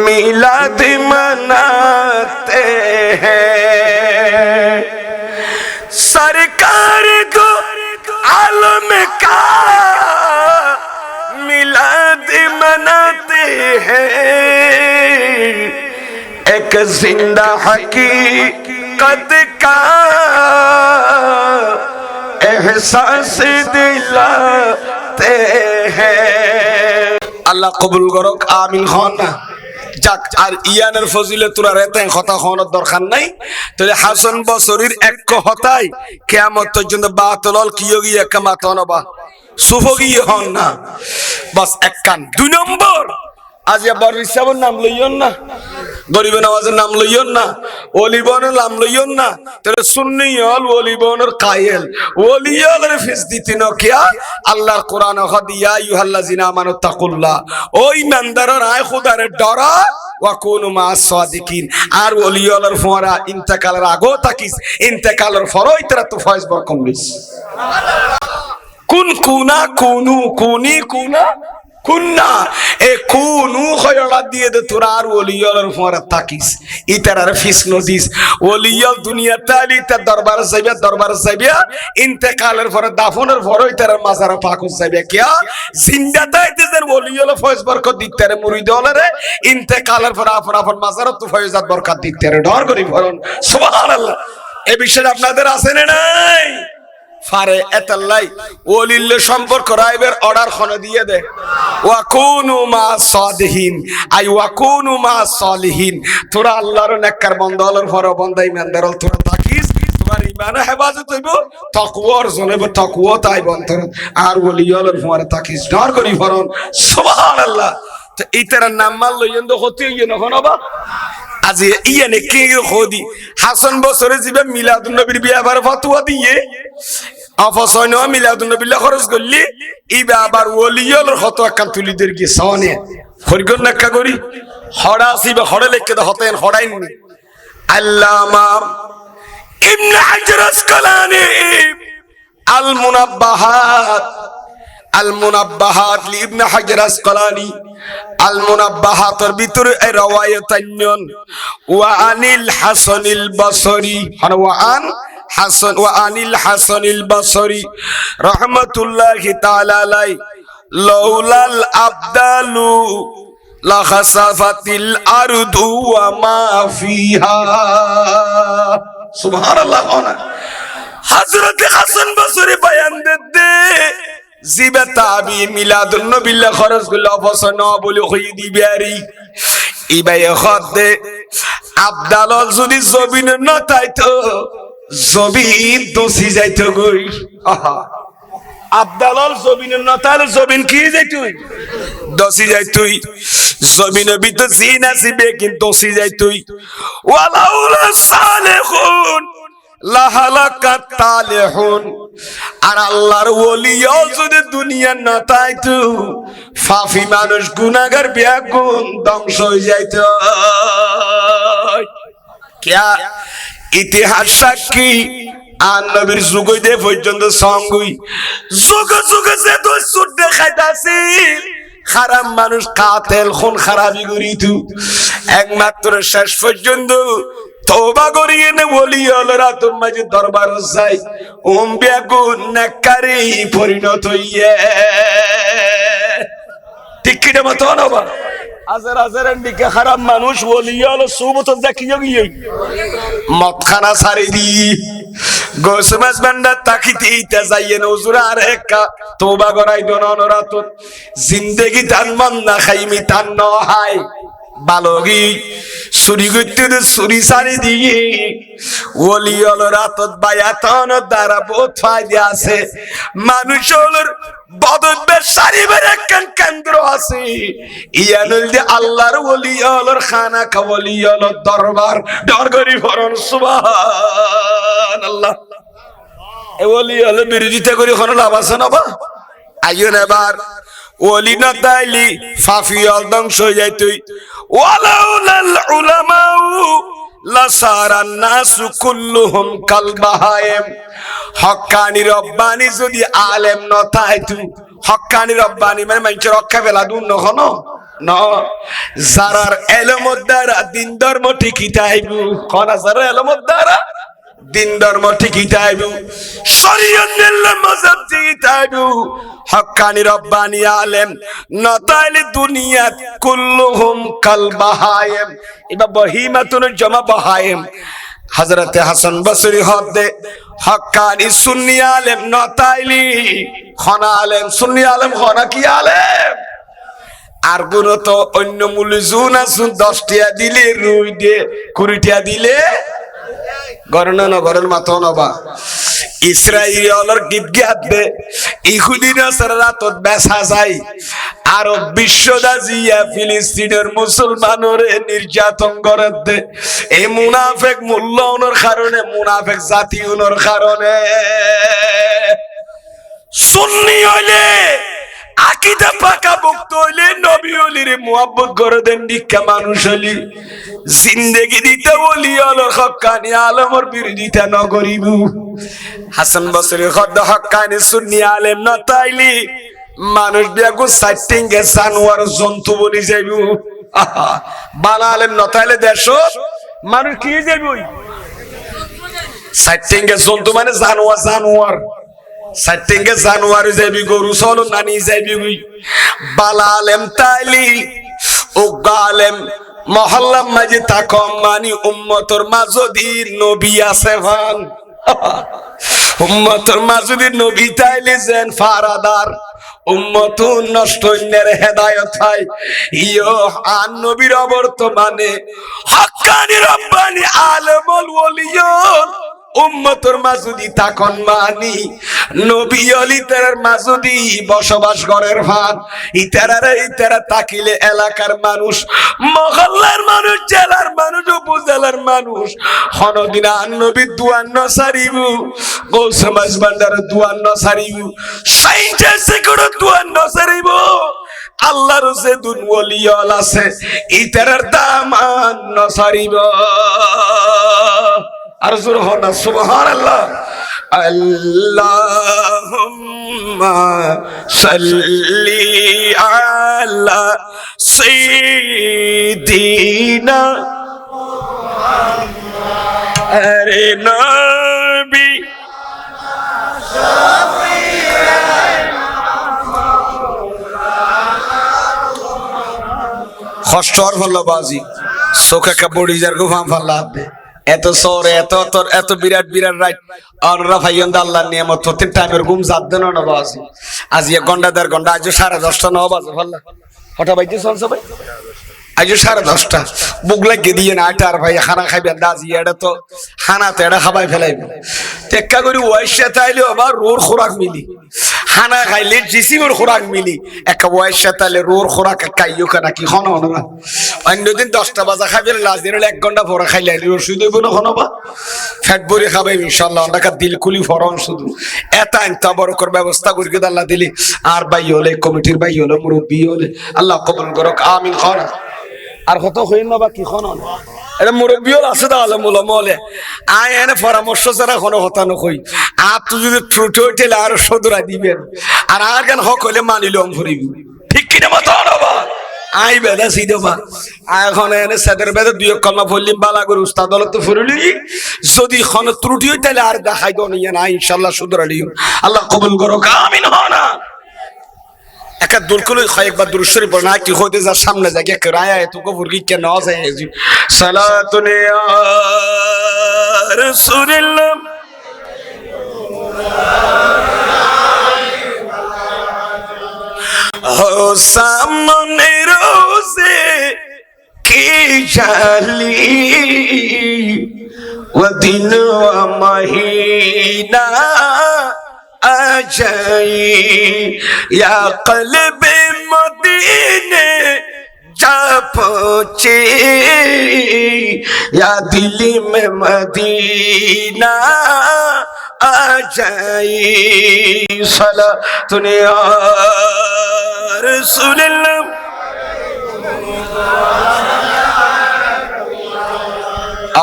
मिलाद मनाते हैं, सरकार को आलम का मिलाद मनाते हैं, एक जिंदा हकीकत का एहसास दिलाते हैं। अल्लाह कबूल करो, आमीन खाना। যাক, আর ইয়ানের ফজিলে তোরা রেতে কথা হওয়ার দরকার নাই। তাহলে হাসান বসরির এক কথাই কিয়ামত পর্যন্ত বাতলল কিয়োগি একমাত নবা সুফগি হন না বাস এক কান। দুই নম্বর আজ আবার রিসাবের নাম লইয়ন না, গরিবের নওয়াজের নাম লইয়ন না, ওলিবনের নাম লইয়ন না। তাহলে সুন্নি হল ওলিবনের কায়েল ওলিয়লের ফিস দিতি নকিয়া আল্লাহর কোরআন হদিয়া ইউহাল্লাযিনা আমানু তাকুল্লাহ, ওই ইমানদাররা আয় খোদারে ডরা ওয়া কুনু মা'আস সাদিকিন। আর ওলিয়লের ফোরা ইন্তেকালের আগো তাকিস, ইন্তেকালের ফরই তারা তো ফয়েজ বরকম বিস কুন কুনা কুনু কুনি কুনা কুন্না এ কুনু খয়রা দিয়ে দে তোরা আর ওলিয়লের ফোরা তাকিস ইতারার ফিস নদিস। ওলিয়ল দুনিয়া তালি তা দরবার যাইবে, দরবার যাইবে ইন্তেকালের পরে দাফনের পরে তার মাজার পাক যাইবে কিয়া জিন্দা তাইতে যে ওলিয়ল ফয়েজ বরকত দিতেরে মুরিদ হলরে ইন্তেকালের পরে আপন আপন মাজার তো ফয়েজাত বরকত দিতেরে ডর করি বলুন সুবহানাল্লাহ। এই বিষয়ে আপনাদের আছে না নাই? ফারে এতাল্লাই ওলিল্লে সম্পর্ক রাইবের অর্ডার খনে দিয়ে দে ওয়া কুনু মা সাদিহিন, আই ওয়া কুনু মা সালিহিন। তোরা আল্লাহর নেককার বান্দাদের ফর বান্দা ইমানদার তোরা থাকিস, তোমার ইমানে হেফাজত হইব, তাকওয়া অর্জন হইব, তাকওয়া তাই বন্তর আর ওলিয়লের ফর থাকিস ডর করি ফরন সুবহানাল্লাহ। তো ইতার নাম মাল লইন তো হতে ইয়ে নখন বা আজ ইয়ানে কে খোদি হাসান বসরে জিবে মিলাদুন নবীর বিয়াবার ফতোয়া দিয়ে অপছয় নয় মিলাদুন নবীল্লাহ খরচ করলি ইবা আবার ওলিয়ল হতো একান তুলিদের কি সনে ফরিগন নাক্কা করি হড়া সিবা হড়ে লেখকে তো হতেন হড়াইনি। আল্লামা ইবনে হাজার আসকালানি আল মুনাব্বাহাত, আল মুনাব্বাহাত লি ইবনে হাজার আসকালানি আল মুনাব্বাহাতের ভিতরে এই রওয়ায়াত আনন ওয়া আনিল হাসানিল বসরি ওয়া আন হাসান ওয়া আনিল হাসানিল বসরি রাহমাতুল্লাহি তাআলা আলাই লাউলাল আবদালু লা খাসাফাতিল আরদু ওয়া মা ফিহা সুবহানাল্লাহ। হযরত হাসান বসরি বয়ান দে জিবা তাবি মিলাদুন নবিল্লাহ খরচ গুলো অপছন্দ বলে কই দিবারি ইবাই খদে আবদালল যদি জবিন না তাইতো জবিন দোষী যাইতো গই। আহা আবদালল জবিন না তাইলে জবিন কি যাইতোই দোষী যাইতোই, জমিনের ভিতর জিন আসিবে কিন্তু দোষী যাইতোই। ওয়ালাউলা সালেহুন লাহালাকাত তালিহুন। আর আল্লাহর ওলিও যদি দুনিয়া না থাকতো, ফাফি মানুষ গুনাহগার বেগুন ধ্বংস হয়ে যাইত। কিয়া ইতিহাস সাক্ষী, আর নবীর যুগে দে পর্যন্ত সঙ্গুই যুগে যুগে যে দুই সুদ দেখাইতাছি, খারাপ মানুষ কাতেল খুন খারাপি করিতু, একমাত্র শেষ পর্যন্ত তওবা করিয়ে নে ওলি হলরা তোমার মাঝে দরবার যাই বেগুন নেককারী পরিণত হইয়ে। ঠিক কিনা মত নবা হাজার হাজার দিকে খারাপ মানুষ ওলি হলো সুবত দেখিয়ে গিয়ে মদখানা সারি দি গোসমাস বান্ডা তাকিতে ইতা যাইয়ে হুজুর আর একা তওবা করাই দনরা তো জিন্দেগি তান মন না খাইমি তান নহাই বালগি চুরি করতে চুরি সারি দিয়ে ওলি হল রাতত বায়াতন দ্বারা বহুত ফায়দা আছে। মানুষ হলোর বদবের সারিবের একখান কেন্দ্র আছে, ইয়ানুল যে আল্লাহর ওলি হলোর খানা কাওলি হলো দরবার ডরগরি ফরন সুবহানাল্লাহ। এ ওলি হলো বিরোধিতা করি কোনো লাভ আছে না বা? আইন এবার ওলি না তাইলি ফাফিয়াল ধ্বংস হয়ে যায়। তুই ওয়ালাউলাল উলামাউ লাসারান নাসু কুল্লুহুম কাল বাহায়েম। হক্কানি রব্বানি যদি আলেম ন থাইতু, হক্কানি রব্বানি মানে মানুষের রক্ষা ফেলা দূর নখনো ন, যারার এলমত দ্বারা দিন ধর্ম ঠিকই তাইবু, কোন যারা এলমত দ্বারা দিন ধর্ম ঠিকই তাইবু, শরীয়ত নিল্লা মযহাব ঠিকই তাইবু, হক্কানি রব্বানি আলেম নতাইলে দুনিয়াত কুল্লুহুম কাল বাহায়েম। এবার বহিমাতুন জামা বাহায়েম। হযরতে হাসান বসরি হদে হক্কানি সুন্নি আলেম নতাইলি খনা আলেম, সুন্নি আলেম খনা কি আলেম। আর গুণ তো অন্য মুলজুন আসুন 10 টিয়া দিলে রুই দে 20 টিয়া দিলে গরনা না গরল মাতো নবা। ইসরায়েলের গিবগাত দে ইহুদি নাসারা তো বেসা যায়, আরব বিশ্বদা জিয়া ফিলিস্তিনের মুসলমানরে নির্যাতন করে দে। এই মুনাফিক মূল্যায়নের কারণে, মুনাফিক জাতীয়নের কারণে সুন্নি হইলে আকিদা পাকা ভক্ত হইলে নবী ওলির মুহাব্বত করে দেন। দীক্ষা মানুষ হলি জিন্দেগি দিতে ওলি হলোর হক্কানি আলেমর বিরোধিতা ন করিব। হাসান বসরি খদ্দ হক্কানি সুন্নি আলেম ন তাইলি মানুষ বিয়াগু সাইটিংগে জানোয়ার জন্তু বনি যাইব। বালা আলেম ন তাইলে দেশ মানুষ কি যাইব, সাইটিংগে জন্তু মানে জানোয়ার, জানোয়ার সাইটিংগে জানোয়ার যাইবি, গরু চলো নানি যাইবি। বালা আলেম তাইলি ও গালেম মহল্লা মাঝে থাকম মানি উম্মতর মাঝদি নবী আছে ভান, উম্মতর মাঝদি নবী তাইলে যেন ফারাদার উম্মত নষ্ট হইনের হেদায়েত হয়। ইয়ো আন নবীর বর্তমানে হক্কানি রব্বানি আলেমুল ওলিয়ুল উম্মতর মাঝদি থাকন মানি নবী ওলি তার মাঝদি বসবাস করের ভান। ইতারা তাকিলে এলাকার মানুষ, মহল্লার মানুষ, জেলার মানুষ, উপজেলার মানুষ হনদিন আন নবী দুয়ান্ন সারিবু, গৌসমাজ বান্ডার দুয়ান্ন সারিবু, সাইন্সের সেকুড় দুয়ান্ন সারিবু। আল্লাহর যে দুন ওলিয়ল আছে ইতারার দামান নসারিব। আর জোর হনা সুবহানাল্লাহ। আল্লাহুম্মা সাল্লি আলা সাইয়্যিদিনা আরে নবী কষ্টর হলো বাজি চোখে কাপড়ি যার গুফাম ফাল্লা এত সরে এত বিরাট বিরাট রাইট অনরা ভাইয়ন আল্লাহর নিয়ামত হতে টাইমের ঘুম জাত দেন না বাজি। আজ 1 ঘন্টা 1.5 ঘন্টা, আজ 10:30 9 বাজে ফাল্লা হঠাৎ বাইতে চলছে ভাই, আজ 10:30 বুক লাগিয়ে দিয়ে না আটার ভাই খানা খাইবেন দাজি, এটা তো খানা তো এটা খাবাই ফেলাইবে টেক্কা করি ওয়াইসা তাইলে আবার রোর খোরাক মিলি খানা খাইলে জিসিমের খোরাক মিলি একটা বয়সা তাহলে রোর খোরাক খাইও কেনা কি খন না অন্যদিন 10টা বাজা খাইবে লাস্ট দিন 1 ঘন্টা পরে খাইলে ওষুধ দেবো না খন বা ফ্যাট ভরে খাবে ইনশাল্লাহ টাকা দিল কুলি ফরন শুধু এটা ইনতা বড় কর ব্যবস্থা করে আল্লাহ দিলি আর ভাই হলে কমিটির ভাই হলে মুরব্বী হলে আল্লাহ কবুল করুক আমিন খন আর কত হইন না বা কি খন এটা মুরব্বীও আছে তাহলে মূলমলে আয় এনে পরামর্শ ছাড়া কোনো কথা নকই আর তুই যদি ত্রুটি হইলে আর সদরা দিবেন আর আর কেন হক হইলে মানিলাম ফুরিব ঠিক কিনা মতো আনবা আই বেদা সিদেবা এখন এনে সাদের বেদা দুই কলমা পড়লিম বালা করে উস্তাদ হলে তো ফুরলি যদি খন ত্রুটি হইতে আর দেখাই দো নিয়ে না ইনশাল্লাহ সুদরা দিও আল্লাহ কবুল করো আমিন হনা একা দুলকুল কয়েকবার দুরূদ শরীফ পড়না কি হতে যা সামনে যায় কে রায়া তো কবর কি কেন যায় সালাতুন ইয়া রাসূলুল্লাহ ও সামনে রোজে কি জালি ও দিন ও মহিনা আজাই या कल्ब मदीने जा पहुंचे या दिल में मदीना आ जाए सलातुन या रसूलल्लाह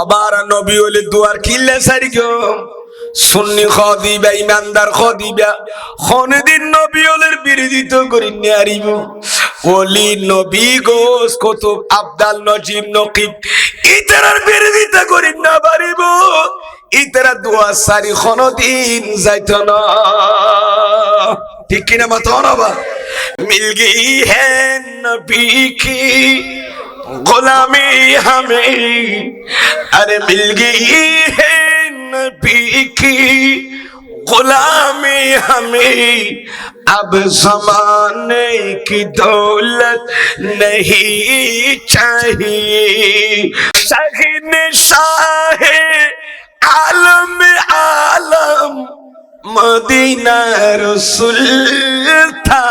আবার নবী ওলি দুয়ার কিল্লে সারিগো সুন্নি খদিবা ইমানদার খদিবা কোনদিন নবী ওলের বিরোধিত করি নারিব ওলি নবী গোস কুতুব আব্দাল নজিব নকিব ইতারার বিরোধিতা করি না পারিব ইতারা দুয়া সারি কোনদিন যাইত না ঠিক কিনা মতো না বা মিল গই হ্যাঁ নবী কি গোলামি हमें अरे मिल गई है नबी की गुलामी हमें अब ज़माने की दौलत नहीं चाहिए शहीन शाह आलम आलम मदीना सुल्तान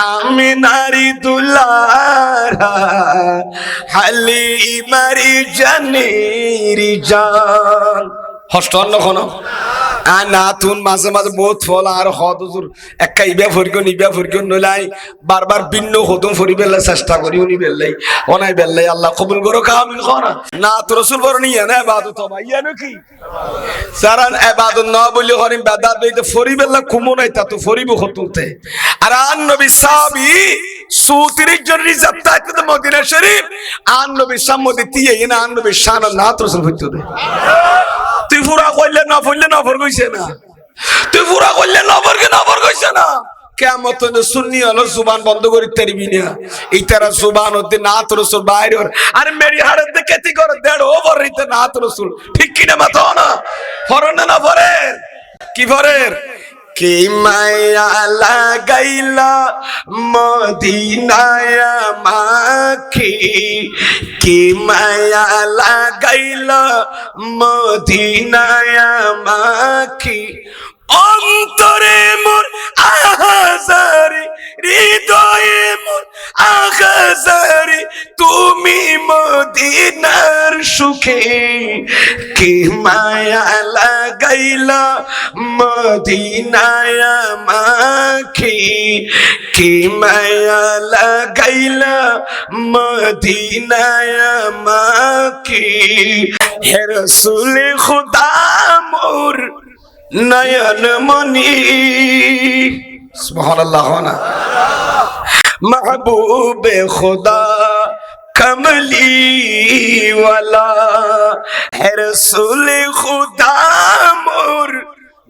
आमिनारी दुलारा हालिमारी জানেরি জান হস্টন নখনো আর না তুন মাঝে মাঝে বহুত ফল আর হদুর একটা ইবা ফরিগো নিবা ফরিগো নলাই বারবার ভিন্ন হদম ফরি বেলা চেষ্টা করি উনি বেলাই অনাই বেলাই আল্লাহ কবুল করো কামিল করা না তো রাসূল বরনি না ইবাদত তো ভাই জানো কি সারান ইবাদত না বলি হরিম বাদাত দেইতে ফরি বেলা কুমো নাই তা তো ফরিব হতুতে আর আন নবী সাহাবী সুতিরিক জরি যাত্রাত মদিনা শরীফ আন নবী সামনে দিয়ে না আন নবী শান না তো রাসূল হইতো দে তুই পুরা কইলে না ফইলে না ফর কইছে না তুই পুরা কইলে না ফর কে না ফর কইছে না কিয়ামত সুন্নি হলো জুবান বন্ধ করি তারিবি না এই তারা জুবান হতে না তো রাসূল বাইরে আরে মেরি হাড়ে দেখে তি করে দেড় ওভার হইতে না তো রাসূল ঠিক কি না মাতো না ফরন না ফরের কি ফরের কি মায়া লাগাইলা মদিনায় মাখি কি মায়া লাগাইলা মদিনায় মাখি অন্তরে মোর আহাজারি হৃদয়ে মোর আহাজারি তুমি মদিনার সুখে কি মায়া লাগাইলা মদিনায় মাখি কি মায়া লাগাইলা মদিনায় মাখি হে রাসূল খুদা মোর নয়ন মনি সুবহানাল্লাহ না महबूब खुदा कमली वाला है रसूल खुदा मोर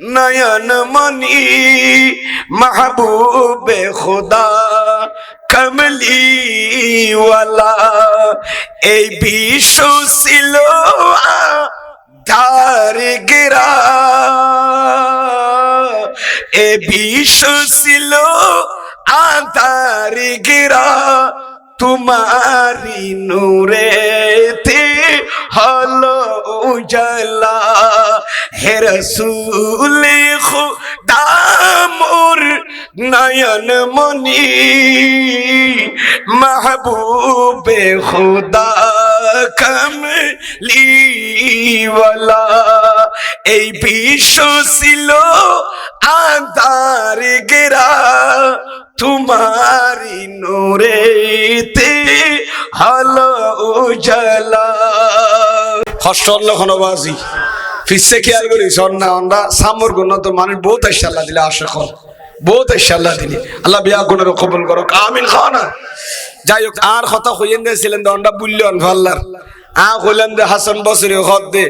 नयन मनी महबूब खुदा कमली वाला ए विश्व सिलो धार गिरा ए विश्व सिलो आधार गिरा तुम्हारी नूरे थे हलो उजला है रसूल खुदा মোর নয়ন মনি মাহবুবে খুদা কামলিওয়ালা। এই বিশ্ব ছিল আঁধার ঘেরা, তোমারি নূরেতে হলো উজালা। হস্টল খনবাজি ফিসে খেয়াল করি সন্না আমরা সামর গুণ তো মানুষ বহুত ইনশাআল্লাহ দিলে আশা কর, বহুত ইনশাআল্লাহ দিলি আল্লাহ বিয়া গুণের কবুল করো, আমিন খানা। যাই হোক আর কথা হইয়েন দিয়েছিলেন দন্ডা বুল্লিয়ন ভাল্লার হইলেন দে হাসান বসরি হদ দে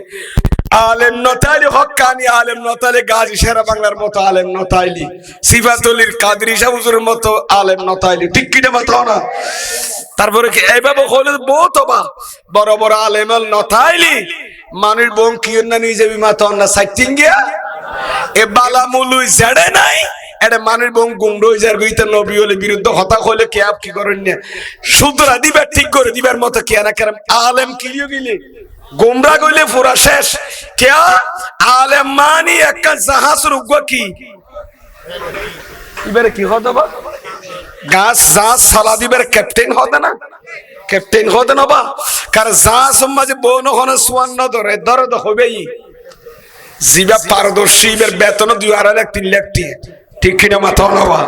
আলেম নতাইলি হক্কানি আলেম নতাইলি গাজী শেরা বাংলার মতো আলেম নতাইলি সিফাতুলির কাদরি শাহ হুজুরের মতো আলেম নতাইলি, ঠিক কিনা মতো না? তারপরে কি এইভাবে হলে বহুত বা বড় বড় আলেম নতাইলি মানুষ বোম কি না নিজে বিমাত না সাইটিং গিয়া এ বালা মুলুই জেড়ে নাই এটা মানুষ বোম গুমড়ই যার গইতে নবী হলে বিরুদ্ধে হতা হলে কে আপ কি করেন না শুধরা দিবার ঠিক করে দিবার মতো কে না কেন আলেম কিলিও গিলে গোমরা গইলে পুরা শেষ। কে আলেম মানি একটা জাহাজ রুগা কি এবারে কি হতো বা গাছ জাহাজ সালা দিবার ক্যাপ্টেন হতে না, ক্যাপ্টেন হতে না বা কারণ জাহাজ মাঝে বন হনে সোয়ান্ন ধরে দরদ হবেই জিবা পারদর্শী এবার বেতন 2.5 লাখ ঠিক কিনা মাথা নবা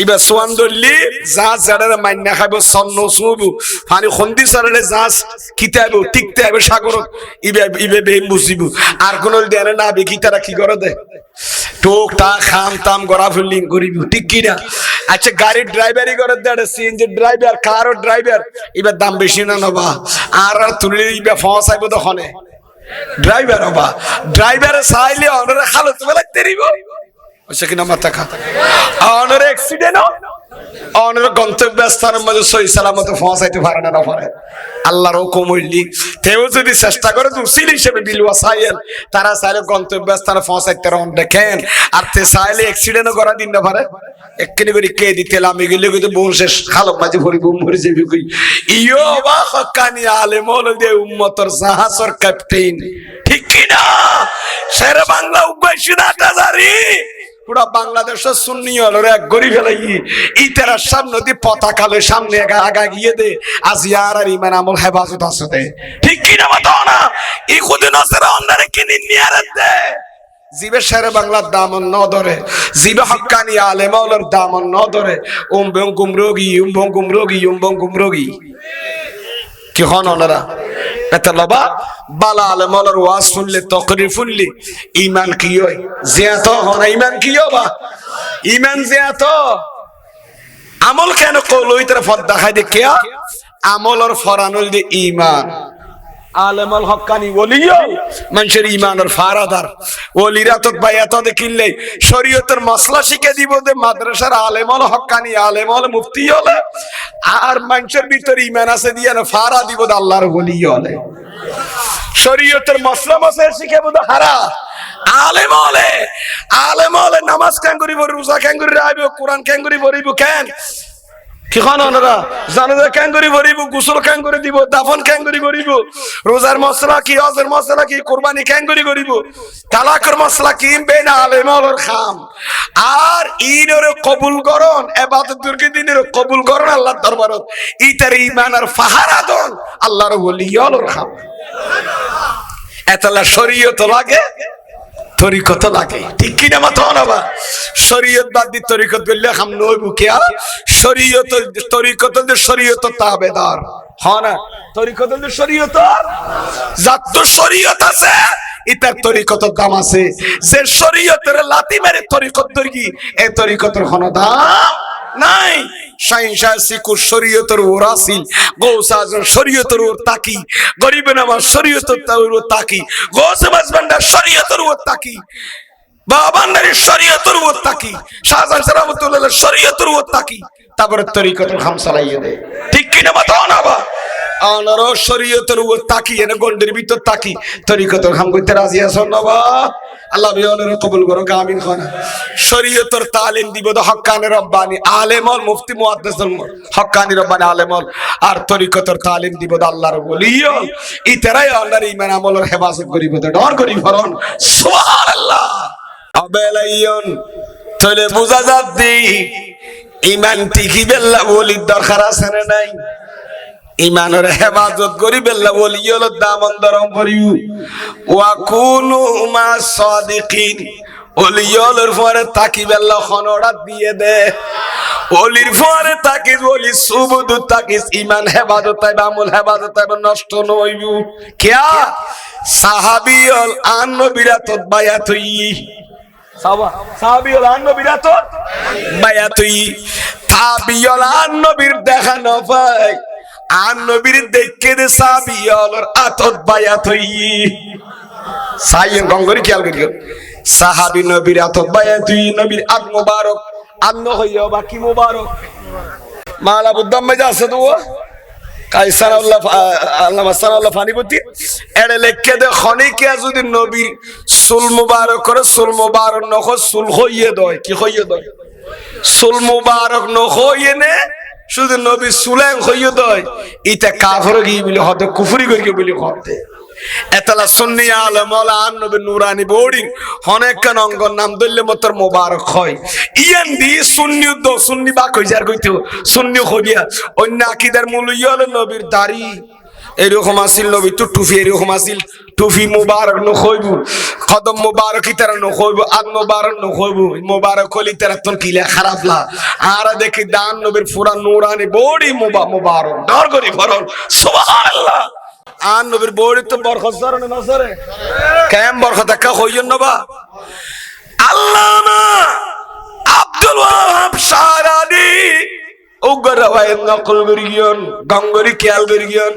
এবার সোয়ান ধরলি জাহাজ যারা মান্যা খাইব সন্ন শুবু পানি খন্দি সরলে জাহাজ খিতে আইব টিকতে আইব সাগরত ইবে বেহিম বুঝিব আর কোন দেনে না বেকি তারা কি করে দে টোক টা খাম তাম গড়া ফিল্ডিং করিব ঠিক কিনা। আচ্ছা গাড়ির ড্রাইভারই করে দেয় সিএনজি ড্রাইভার কারও ড্রাইভার এবার দাম বেশি না নবা আর তুলে ইবে ফসাইব তখনে ড্রাইভার হবা ড্রাইভারে চাইলে অনরে খালত বেলাতে দিব কিনা মাথা খাতা অনর অ্যাক্সিডেন্ট অনর গন্তব্যস্থানের মধ্যে সহি সালামতে পৌঁছাইতে পারে না পারে আল্লাহর হুকুম হইলি তেও যদি চেষ্টা করে উসিল হিসেবে বিলওয়া সাইল তারা চাইলে গন্তব্যস্থানে পৌঁছাইতে রন দেখেন আর তে চাইলে অ্যাক্সিডেন্ট করা দিন না পারে একখানি করে কে দিতে লামি গেলে কিন্তু বোন শেষ খালক মাঝে ভরি বুম ভরে যাবি কই ইয়ো বা হকানি আলেম হলো যে উম্মতের জাহাজের ক্যাপ্টেন ঠিক কিনা। শেরে বাংলা উগাইছি না তাজারি পুরা বাংলাদেশের সুন্নি হলো এক গরি ফেলাই ইতারার সামনে দিয়ে পতাকালে সামনে আগা গিয়ে দে আজিয়ার আর ইমান আমল হেফাজত আছে দে ঠিক কিনা মতো না ই খুদে নসের অন্ধারে কিনে নিয়ে দে জিবে শেরে বাংলার দামন ন ধরে জিবে হক্কানি আলেম ওলর দামন ন ধরে উম্বং গুমরোগী উম্বং গুমরোগী উম্বং গুমরোগী কি হন ওনারা এটা লবা বালা আলেম ওলর ওয়াজ শুনলে তকরির শুনলি ইমান কি হয় জিয়াত হন ইমান কি হবা ইমান জিয়াত আমল কেন কলই তার ফদ দেখাই দে কে আমলর ফরানুল দি ইমান আলেমল হক্কানি ওলিও মানুষের ইমানের ফারাদার ওলিরা তো বাইয়াত দেখিলে শরীয়তের মসলা শিখে দিব দে মাদ্রাসার আলেমল হক্কানি আলেমল মুফতি হলে আর মানুষের ভিতর ইমান আছে দিয়ে না ফারা দিব দে আল্লাহর ওলি হলে শরীয়তের মসলা মসলা শিখে বদ হারা আলেমলে নামাজ কেন করিব রোজা কেন করি রাইব কোরআন কেন করি পড়িব কেন কি খান ওনারা জানাজা কেন করি ভরিব গোসল কেন করে দিব দাফন কেন করি করিব রোজার মশলা কি হজের মশলা কি কুরবানি কেন করি করিব তালাকের মশলা কি বেনা আলেমর খাম আর ইনরে কবুল করন ইবাদত দুর্গে দিনের কবুল করন আল্লাহর দরবারত ইতার ঈমান আর ফাহারাদন আল্লাহর ওলিয়র খাম এতলা শরীয়ত লাগে তরিকত লাগে ঠিক কিনা মাথা না শরীয়ত বাদ দি তরিকত গলে হাম নই বুকিয়া শরীয়ত তরিকত যে শরীয়ত তাবেদার হয় না তরিকত যে শরীয়ত যত শরীয়ত আছে ইতার তরিকতের দাম আছে যে শরীয়তের লাতি মেরে তরিকত দরকি এই তরিকতের কোনো দাম নাই শাইনশাহ সিকুর শরীয়তের ওরাসিল গৌস আজম শরীয়তের ওর তাকি গরিব নামাজ শরীয়তের ওর তাকি গৌস মাঝবান্ডার শরীয়তের ওর তাকি বাবান্ডারি শরীয়তের ওর তাকি শাহজাহান সালামতুল্লাহ শরীয়তের ওর তাকি তারপরে তরিকতের খাম চালাইয়ে দেয় ঠিক কিনা মাথা না বা আনার শরীয়তের ওর তাকি এনে গন্ডের ভিতর তাকি তরিকতের খাম করতে রাজি আছো না বা আল্লাহ বিয়ানের কবুল করো আমিন খানা শরীয়তের তালিম দিব দ হক্কানি রব্বানি আলেমল মুফতি মুহাদ্দিসুল হক্কানি রব্বানি আলেমল আর তরিকতের তালিম দিব দ আল্লাহর ওলিও ইতারাই আল্লাহর ঈমান আমলের হেফাজত করিব দ ডর করি ফরন সুবহানাল্লাহ আবেলাইয়ন তাহলে বোঝা যাচ্ছে ইমান টিকি বেল্লা ওলির দরকার আছে না নাই? ইমানের হেফাজত করি বেল্লা ওলি হলো দামন দরম করিউ ওয়া কুনু মা সাদিকিন। ওলি হলোর পরে তাকি বেল্লা খনড়া দিয়ে দে। ওলির পরে তাকি ওলি সুবুদ তাকি ইমান হেফাজত তাই আমল হেফাজত তাই নষ্ট নইবু কিয়া সাহাবিয়ল আন নবিরাত বায়াত হই সাহাবিয়ল আন নবিরাত বায়াত হই তাবিয়ল আন নবীর দেখা ন পায় আন নবীর দেখে দে সাহাবিয়লর আতত বায়াত হই সাইয়ের গঙ্গরি খেয়াল করিও সাহাবী নবীর আতত বায়াত হই নবীর আত মুবারক আন্ন হইয়া বাকি মুবারক মালা বুদ্দাম মেজা আছে তো কাইসানাল্লাহ আল্লামা সানাল্লাহ ফানিপতি এড়ে লেখকে দে খনিকে যদি নবীর সুল মুবারক করে সুল মুবারক নখ সুল হইয়ে দয় কি হইয়ে দয় সুল মুবারক নখ হইয়ে নে শুধু নবী সুলেং হইয়ে দয় ইটা কাফর গিয়ে বলে হতে কুফরি করিয়ে বলে হতে এতলা সুন্নি আলম আন নবী নুরানি বোর্ডিং অনেক অঙ্গ নাম দল্লে মতর মোবারক হয় ইয়ান দি সুন্নি দ সুন্নি বা কইজার কইতো সুন্নি হইয়া অন্য আকীদার মূল হলো নবীর দাড়ি এরকম আসিল নবী তো টুফি এরকম আসিল টুফি মুবারক ন হইব কদম মুবারক ইতার ন হইব আন মুবারক ন হইব মুবারক হলি তার তো কিলা খারাপ লা আর দেখি দান নবীর পুরা নুরানি বোর্ডি মুবারক ডর করি ফরল সুবহানাল্লাহ আন নবীর বড়ি তো বরকত সরনে নসরে কায়াম বরকত কা হইন নবা আল্লামা আব্দুল ওয়াহাব শাহরানি উগর রওয়ায়াত নকল করিয়ন গঙ্গরি খেয়াল করিয়ন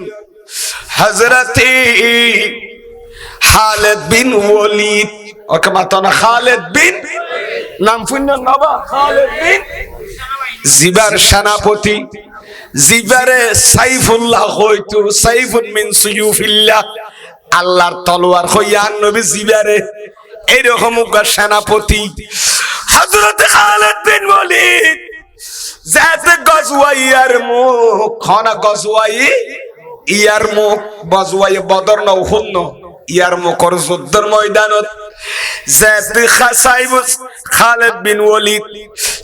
হযরতে খালিদ বিন ওয়ালিদ ওকমাতনা খালিদ বিন নাম শুননা নবা খালিদ বিন জিবার সেনাপতি জিবারে সাইফুল্লাহ হইতো সাইফুন মিন সুয়ুফিল্লাহ আল্লাহর তলোয়ার হইয়া নবী জিবারে এইরকম সেনাপতি হযরত খালিদ বিন ওয়ালিদ যাতে গজওয়াই ইয়ারমুক খানা গজওয়াই ইয়ারমুক গজওয়াই বদর না উহুদ না ইয়ারমুকর যুদ্ধের ময়দানত যাতে খাসাইব খালিদ বিন ওয়ালিদ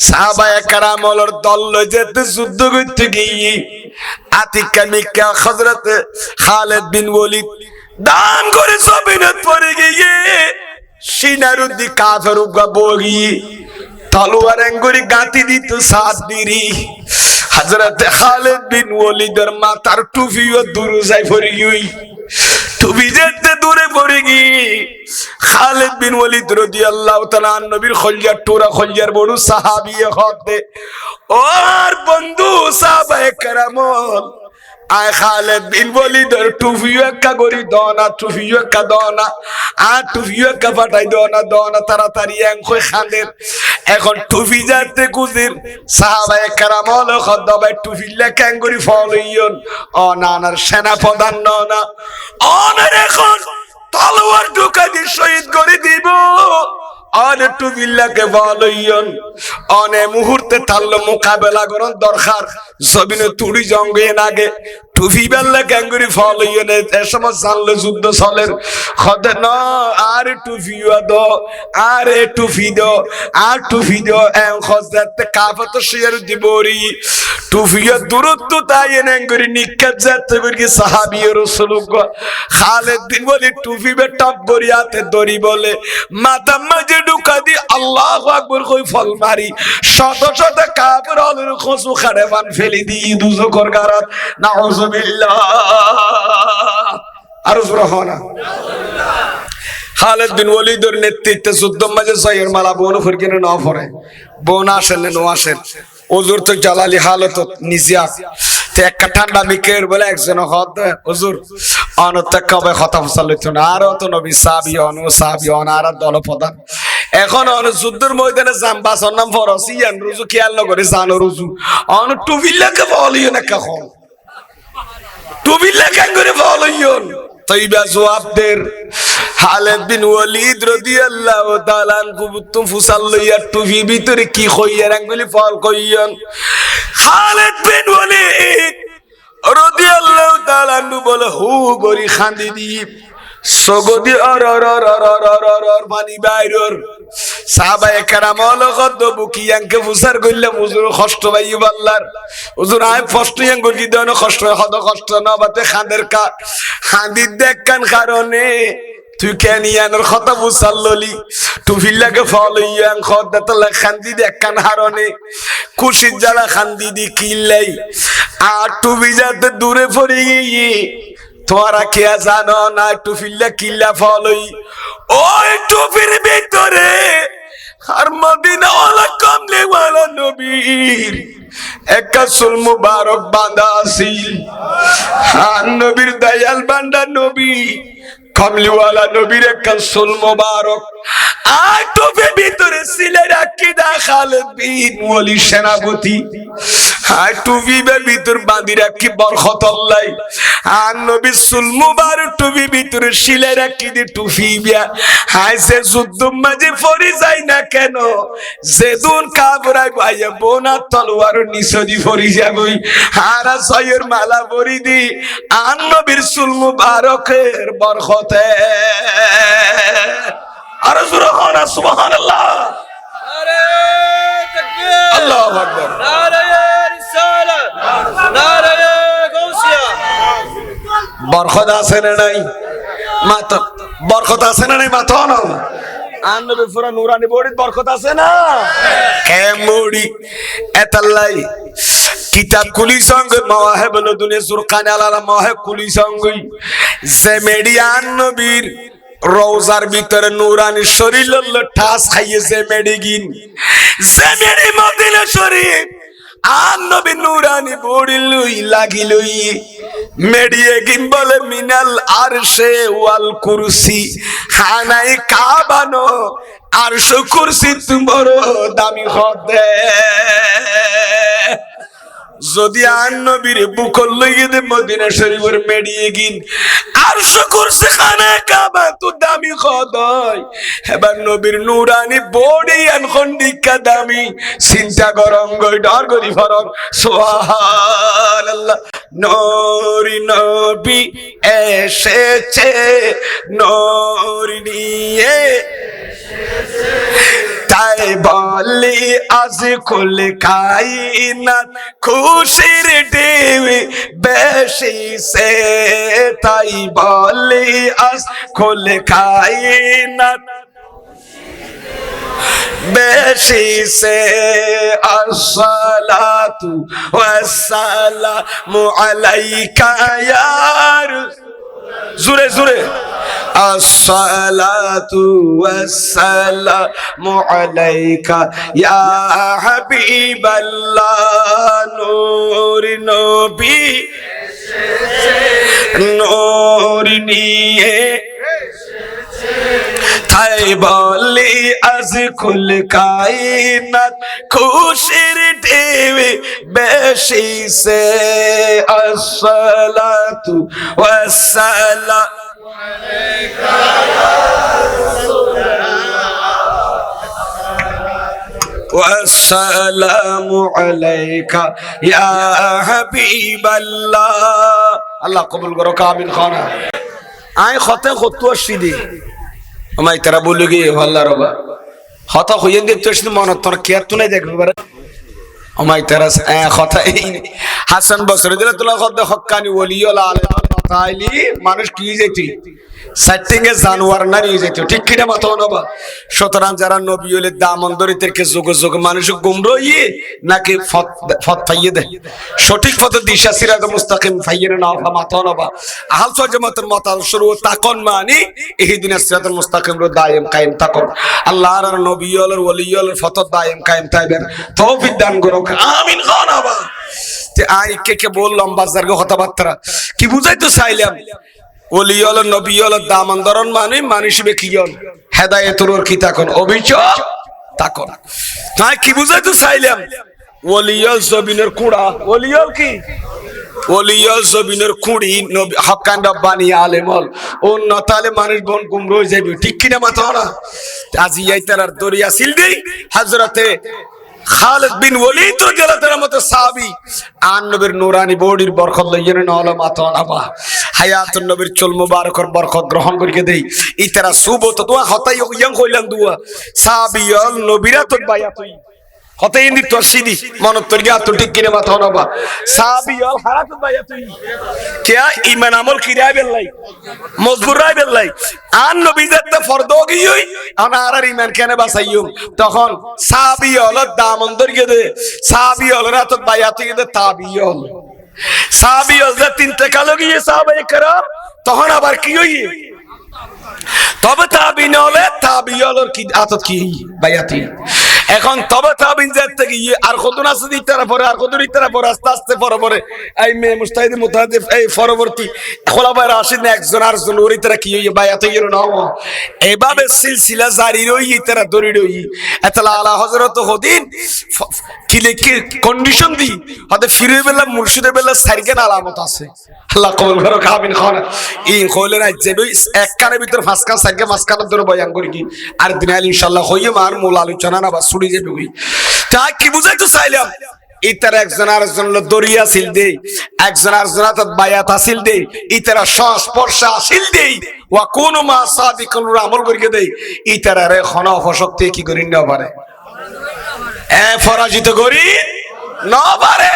সাহাবায়ে কেরামর দল লই যেতে যুদ্ধ করতে গিয়ে আতিকা মিক্কা হযরত খালিদ বিন ওয়ালিদ দান করে জমিনত পড়ে গিয়ে সিনারুদ্দি কাফের উগা বগি তলোয়ার এঙ্গুরি গাতি দিত সাত দিরি হযরত খালিদ বিন ওয়ালিদের মাথার টুপিও দূরে যাই পড়ে গই টুপি যেতে দূরে পড়ে গি খালিদ বিন ওয়ালিদ রাদিয়াল্লাহু তাআলা নবীর খলিজার টোরা খলিজার বড় সাহাবী হতে ওর বন্ধু সাহাবায়ে কেরাম আয় খালিদ বিন ওয়ালিদের টুপিও একা গরি দনা টুপিও একা দনা আর টুপিও একা ফাটাই দনা তাড়াতাড়ি এঙ্কই খানের এখন টুপি যাতে কুজির সাহাবায়ে কেরাম হল খদ্দাবাই টুপি লেখা এঙ্গুরি ফলইয়ন ও নানার সেনা প্রধান না অনের এখন তলোয়ার ঢুকা দিয়ে শহীদ করে দিব অনে টুবিল্লাকে বলইয়ন অনে মুহূর্তে তাল্ল মোকাবেলা করন দরকার জমিনে তুড়ি জঙ্গে নাগে টুপি বেল্লা ক্যাঙ্গুরি ফলইয়ন এ সময় জানলে যুদ্ধ চলের খদে ন আর টুপিও দ আর টুপি দ আর টুপি দ এম খজাতে কাফত শেয়ার দিবরি টুপিও দূরত্ব তাই এঙ্গুরি নিকাত যাতে বলি সাহাবী রাসূলুল্লাহ খালিদ বিন ওয়ালিদ টুপি বে টপ গরিয়াতে দড়ি বলে মাথা মাঝে ঢুকা দি আল্লাহু আকবার কই ফল মারি শত শত কাফের আলুর খসু খাড়ে বান ফেলি দি দুজকর গারাত নাউজুবিল্লাহ আর সুবহানা খালিদ বিন ওয়ালিদের নেতৃত্বে যুদ্ধ মাঝে জয়ের মালা বোন ফরকিনে না পড়ে বোন আসেন নো আসেন হুজুর তো জালালি হালত নিজা তে একটা ঠান্ডা বিকের বলে একজন হদ হুজুর অনতে কবে কথা ফসলিত না আর তো নবী সাহাবী আর দল প্রধান এখন অন যুদ্ধের ময়দানে জাম্বাস নাম ফরসিয়ান রুজু খেয়াল করে জানো রুজু অন টুবিল্লাকে বলিও না কখন টুবিল্লা কেন করে বলিও তৈবা জওয়াবদের খালিদ বিন ওয়ালিদ রাদিয়াল্লাহু তাআলা আনহু তুম ফুসাল লইয়া টুপি ভিতরে কি কইয়া রাঙ্গুলি ফল কইয়ন খালিদ বিন ওয়ালিদ রাদিয়াল্লাহু তাআলা আনহু বলে হু গরি খান্দি দি সগদি আর পানি বাইরর সাহাবায়ে কেরাম লগত বুকিয়াঙ্কে ফুসার কইলে হুজুর কষ্ট পাই আল্লাহর হুজুর আই কষ্ট ইয়াং গজি দেন কষ্ট হদ কষ্ট না বাতে খাদের কা হাদিদ দেখকান কারণে তুই কেন ইয়ানোর কথা বুঝাল ললি টুফিল্লাকে ফল ইয়াং খদাতলা খান্দি দেখকান হারনে খুশির জ্বালা খান্দি দি কিল্লাই আর টুবি যাতে দূরে পড়ে গিয়ে তোরা কে জানো না টুফিল্লা কিল্লা ফলই ওই টুপির ভিতরে আর মদিনা ওয়ালা কামলে ওয়ালা নবীর একটা সুল মুবারক বাঁধা আছিল আর নবীর দয়াল বান্দা নবী কামলিওয়ালা নবীর একটা সুল মুবারক আর টুপির ভিতরে ছিলেন আকিদা খালেদ বিন ওয়ালি সেনাপতি আর টুপির ভিতর বাঁধি রাখি বরকত আল্লাহ আর নবী সুল মুবারক টুপির ভিতরে ছিলেন আকিদে টুপি বিয়া হাইছে যুদ্ধ মাঝে পড়ে যায় না কেন যেদুন কাবরাই ভাইয়া বোনা তলোয়ার নিসদি পড়ে যাবই আর সয়ের মালা পরি দি আর নবীর সুল মুবারকের বরকতে আর সুবহান সুবহানাল্লাহ নারে তাকবীর আল্লাহু আকবার নারে রিসালাত নারে গাউসিয়া বরকত আছে না নাই মাতা বরকত আছে না নাই মাতা না আনবে পুরা নুরানি বড়ি বরকত আছে না কেমড়ি এতাল্লাই কিতাব কুলি সঙ্গে মাওয়াহিবুল দুনিয়া সুরকান আলালা মাওয়াহিব কুলি সঙ্গে জেমেডিয়ান নবীর রওজার ভিতরে নুরানি শরীর লল্ল ঠাস খাইয়েছে মেডিগিন জেমেডি মদিনা শরীফ আর নবী নুরানি বড়ি লই লাগিলই মেডিয়ে গিন বলে মিনাল আরশে ওয়াল কুরসি খানাই কাবানো আরশ কুরসি তোমার দামি হদে যদি আর নবীর বুকল লইয়ে দে মদিনা শরীফের মেডিয়ে গিন আরশ কুরসি খানা কাবা তো দামি খদয় এবার নবীর নুরানি বডি আন খন্ডিকা দামি চিন্তা গরম গই ডর গরি ফরম সুবহানাল্লাহ নূরি নবী এসেছে নূরি নিয়ে তাই বলি আজ কুল কায়নাত খুশির ঢেউ বেশি সে তাই বলি আজ কুল কায়নাত বেশি সে আসসালাতু ওয়াসসালামু আলাইকা ইয়া জুরে জুরে আসসালাতু ওয়াসসালামু আলাইকা ইয়া হাবিবাল্লাহ নূর নবী নূর নিয়ে তাই বলি আজ কুল কায়নাত খুশির ঢেউ বেশি সে আসসালাতু ওয়াসসালামু আলাইকা ইয়া রাসূলুল্লাহ ওয়াসসালামু আলাইকা ইয়া হাবিবাল্লাহ আল্লাহ কবুল করো আমিন খানা আই খতে খতু আসিদি আমায় তারা বলে গিয়ে আল্লাহ রবা হতা হইয়েন দেখতে আসলে মনে তোর কেয়ার তো নাই দেখবে পারে আমায় তারা কথা এই হাসান বসরি দিলে তোলা খদ্দে হক্কানি ওলিওলা আলেম তাইলি মানুষ কি যেতি সেটিং এ জানোয়ার না নিয়ে যেত ঠিক কিনা মাথা নবা সুতরাং যারা নবী হলে দামন্দরিতেরকে যোগ যোগ মানুষ গুমরইয়ে নাকি ফত ফাইয়ে দেয় সঠিক পথে দিশা সিরাত মুস্তাকিম ফাইয়ে না মাথা নবা আহল সুন্নাত জামাতের মাথা শুরু তাকন মানি ইহদিনাস সিরাতাল মুস্তাকিম রো দায়েম কায়েম তাকন আল্লাহর আর নবী হলের ওলি হলের ফত দায়েম কায়েম তাইবেন তৌফিক দান করো আমিন খানাবা তে আই কে বললাম বাজারকে কথাবার্তা কি বুঝাইতে চাইলাম ওলি হল নবী হল দামন্দরন মানে মানুষ বে কি হল হেদায়েতুর কি তাকন অভিযোগ তাকন তাই কি বুঝাইতে চাইলাম ওলি হল জবিনের কুড়া ওলি হল কি ওলি হল জবিনের কুড়ি নবী হক্কান রব্বানি আলেম হল উন্নত আলে মানুষ বন গুমরা হয়ে যাবে ঠিক কিনা মাথা না আজি আইতার দরিয়া সিল দেই হযরতে খালিদ বিন ওয়ালিদ রাদিয়াল্লাহু তাআলা মত সাহাবী আর নবীর নূরানি বডির বরকত লইয়েন নওলা মাথা নাবা হায়াতুন নবীর চুল মুবারকর বরকত গ্রহণ করিকে দেই ইতারা সুবত তো হতাই ইয়াং কইলাম দুয়া সাবিয়াল নবীরা তো বায়াতুই হতে ইনি তোর সিদি মন তোর গিয়া তো ঠিক কিনে মাথা নবা সাবিয়াল হারাত বায়াতুই কিয়া ঈমান আমল কিরাই বেলাই মজবুর রাই বেলাই আন নবী জাতে ফরদ গিয়ই আনা আর ঈমান কেনে বাসাইও তখন সাবিয়াল দামন দরিয়ে দে সাবিয়াল রাত বায়াতুই দে তাবিয়াল সাহাবিয়াল যে তিনটা কালো গিয়ে সাহাবায়ে কেরাম তখন আবার কি হই তবে তাবিন হলে তাবিয়ালর কি আতত কি বায়াতি এখন তবে তাবিন যেতে গিয়ে আর কতদিন আছে দিতারা পরে আর কতদিন দিতারা পরে আস্তে আস্তে পরে পরে এই মে মুস্তাহিদ মুতাহাদ্দিফ এই পরবর্তী খোলাফায়ে রাশিদিন একজন আর জন ওই তারা কি হই বায়াতি গেল না এভাবে সিলসিলা জারি রই তারা দড়ি রই এতলা আলা হযরত হদিন কি লিখে কন্ডিশন দি হতে ফিরে বেলা মুর্শিদের বেলা সাইরকেন আলামত আছে আল্লাহ কবুল করো কামিন খান ইন কইলে না যে এক কানের ভিতর পাঁচ কান সাইরকে মাস কানের ধরে বয়ান করি কি আর দিনাল ইনশাআল্লাহ হইয়ে মার মূল আলোচনা না বা ছুড়ি যাবে ওই তা কি বুঝাইতে চাইলাম ইতারা একজন আরেকজন দরিয়া সিল দেই একজন আরেকজন তো বায়াত আসিল দেই ইতারা সংস্পর্শ আসিল দেই ওয়া কোন মা সাদিকুল আমল করিকে দেই ইতারা রে খন অপশক্তি কি করি না পারে পরাজিত করি না পারে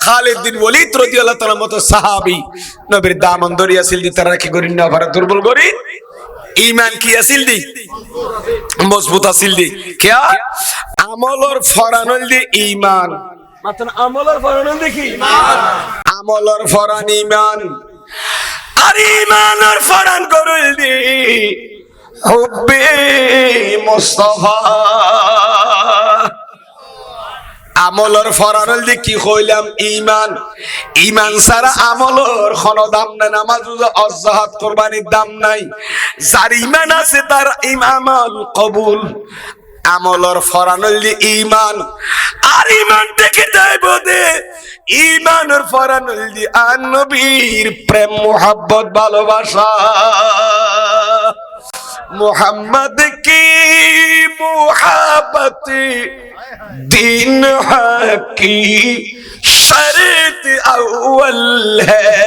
খালিদ বিন ওয়ালিদ রাদিয়াল্লাহু তাআলা মতো সাহাবী নবীর দামন দরিয়া সিল দি তারা কি করি না পারে দুর্বল করি ঈমান কি আসিল দি মজবুত আসিল দি কিয়া আমলর ফরানল দি ঈমান মাত্র আমলর ফরানল দেখি ঈমান আমলর ফরান ঈমান আর ঈমানর ফরান করল দি হুব্বে মুস্তাফা আমলর ফরানল দি কি কইলাম ঈমান ঈমান সারা আমলর কোনো দাম নাই নামাজ অজহাত কুরবানির দাম নাই যার ঈমান আছে তার আমল কবুল আমলর ফরানল দি ঈমান আর ঈমান থেকে যাইব দে ঈমানের ফরানল দি আর নবীর প্রেম মোহাব্বত ভালোবাসা মুহাম্মদ কি মোহাব্বত दिन हक की शर्त अव्वल है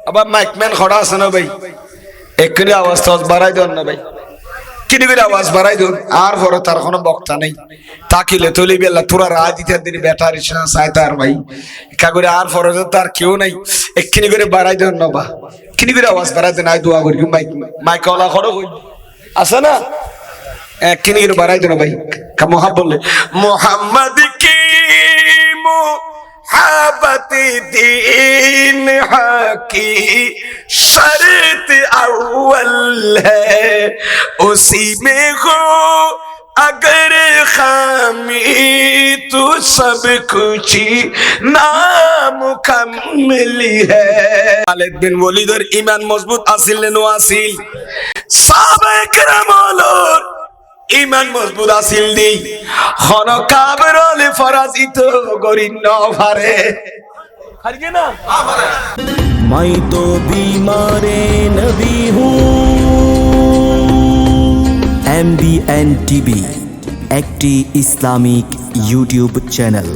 अब माइक मैन खड़ा है ना भाई एक ने आवाज तो बढ़ाई दो ना भाई किन्हीं भी आवाज बढ़ाई दो आर हो रहा तार खाना बकता नहीं ताकि ले तो ले भी अल्लाह थोड़ा राज इधर दिन बैठा रिश्ता साइतार भाई क्या करे आर हो रहा तार क्यों नहीं एक किन्हीं भी बढ़ाई दो ना बा किन्हीं भी आवाज बढ़ाई दो ना दुआ करो क्यों माइक माइक वाला खड़ा हो ऐसा ना किन्हीं भी बढ़ाई दो ना भाई का मोहब्बत ले मोहम्मद की मोहब्बत दीन की शर्त अव्वल है उसी में हो अगर खामी तो सब कुछ नामुकम्मल है खालिद बिन वलीदर ईमान मजबूत आसिल नो आसिल साहबे کرام ঈমান মজবুত আছিল দি খন কাবরলে ফরাজিত করি না পারে পারগে না मैं तो बीमारे नबी हूँ MBN TV একটি ইসলামিক ইউটিউব চ্যানেল।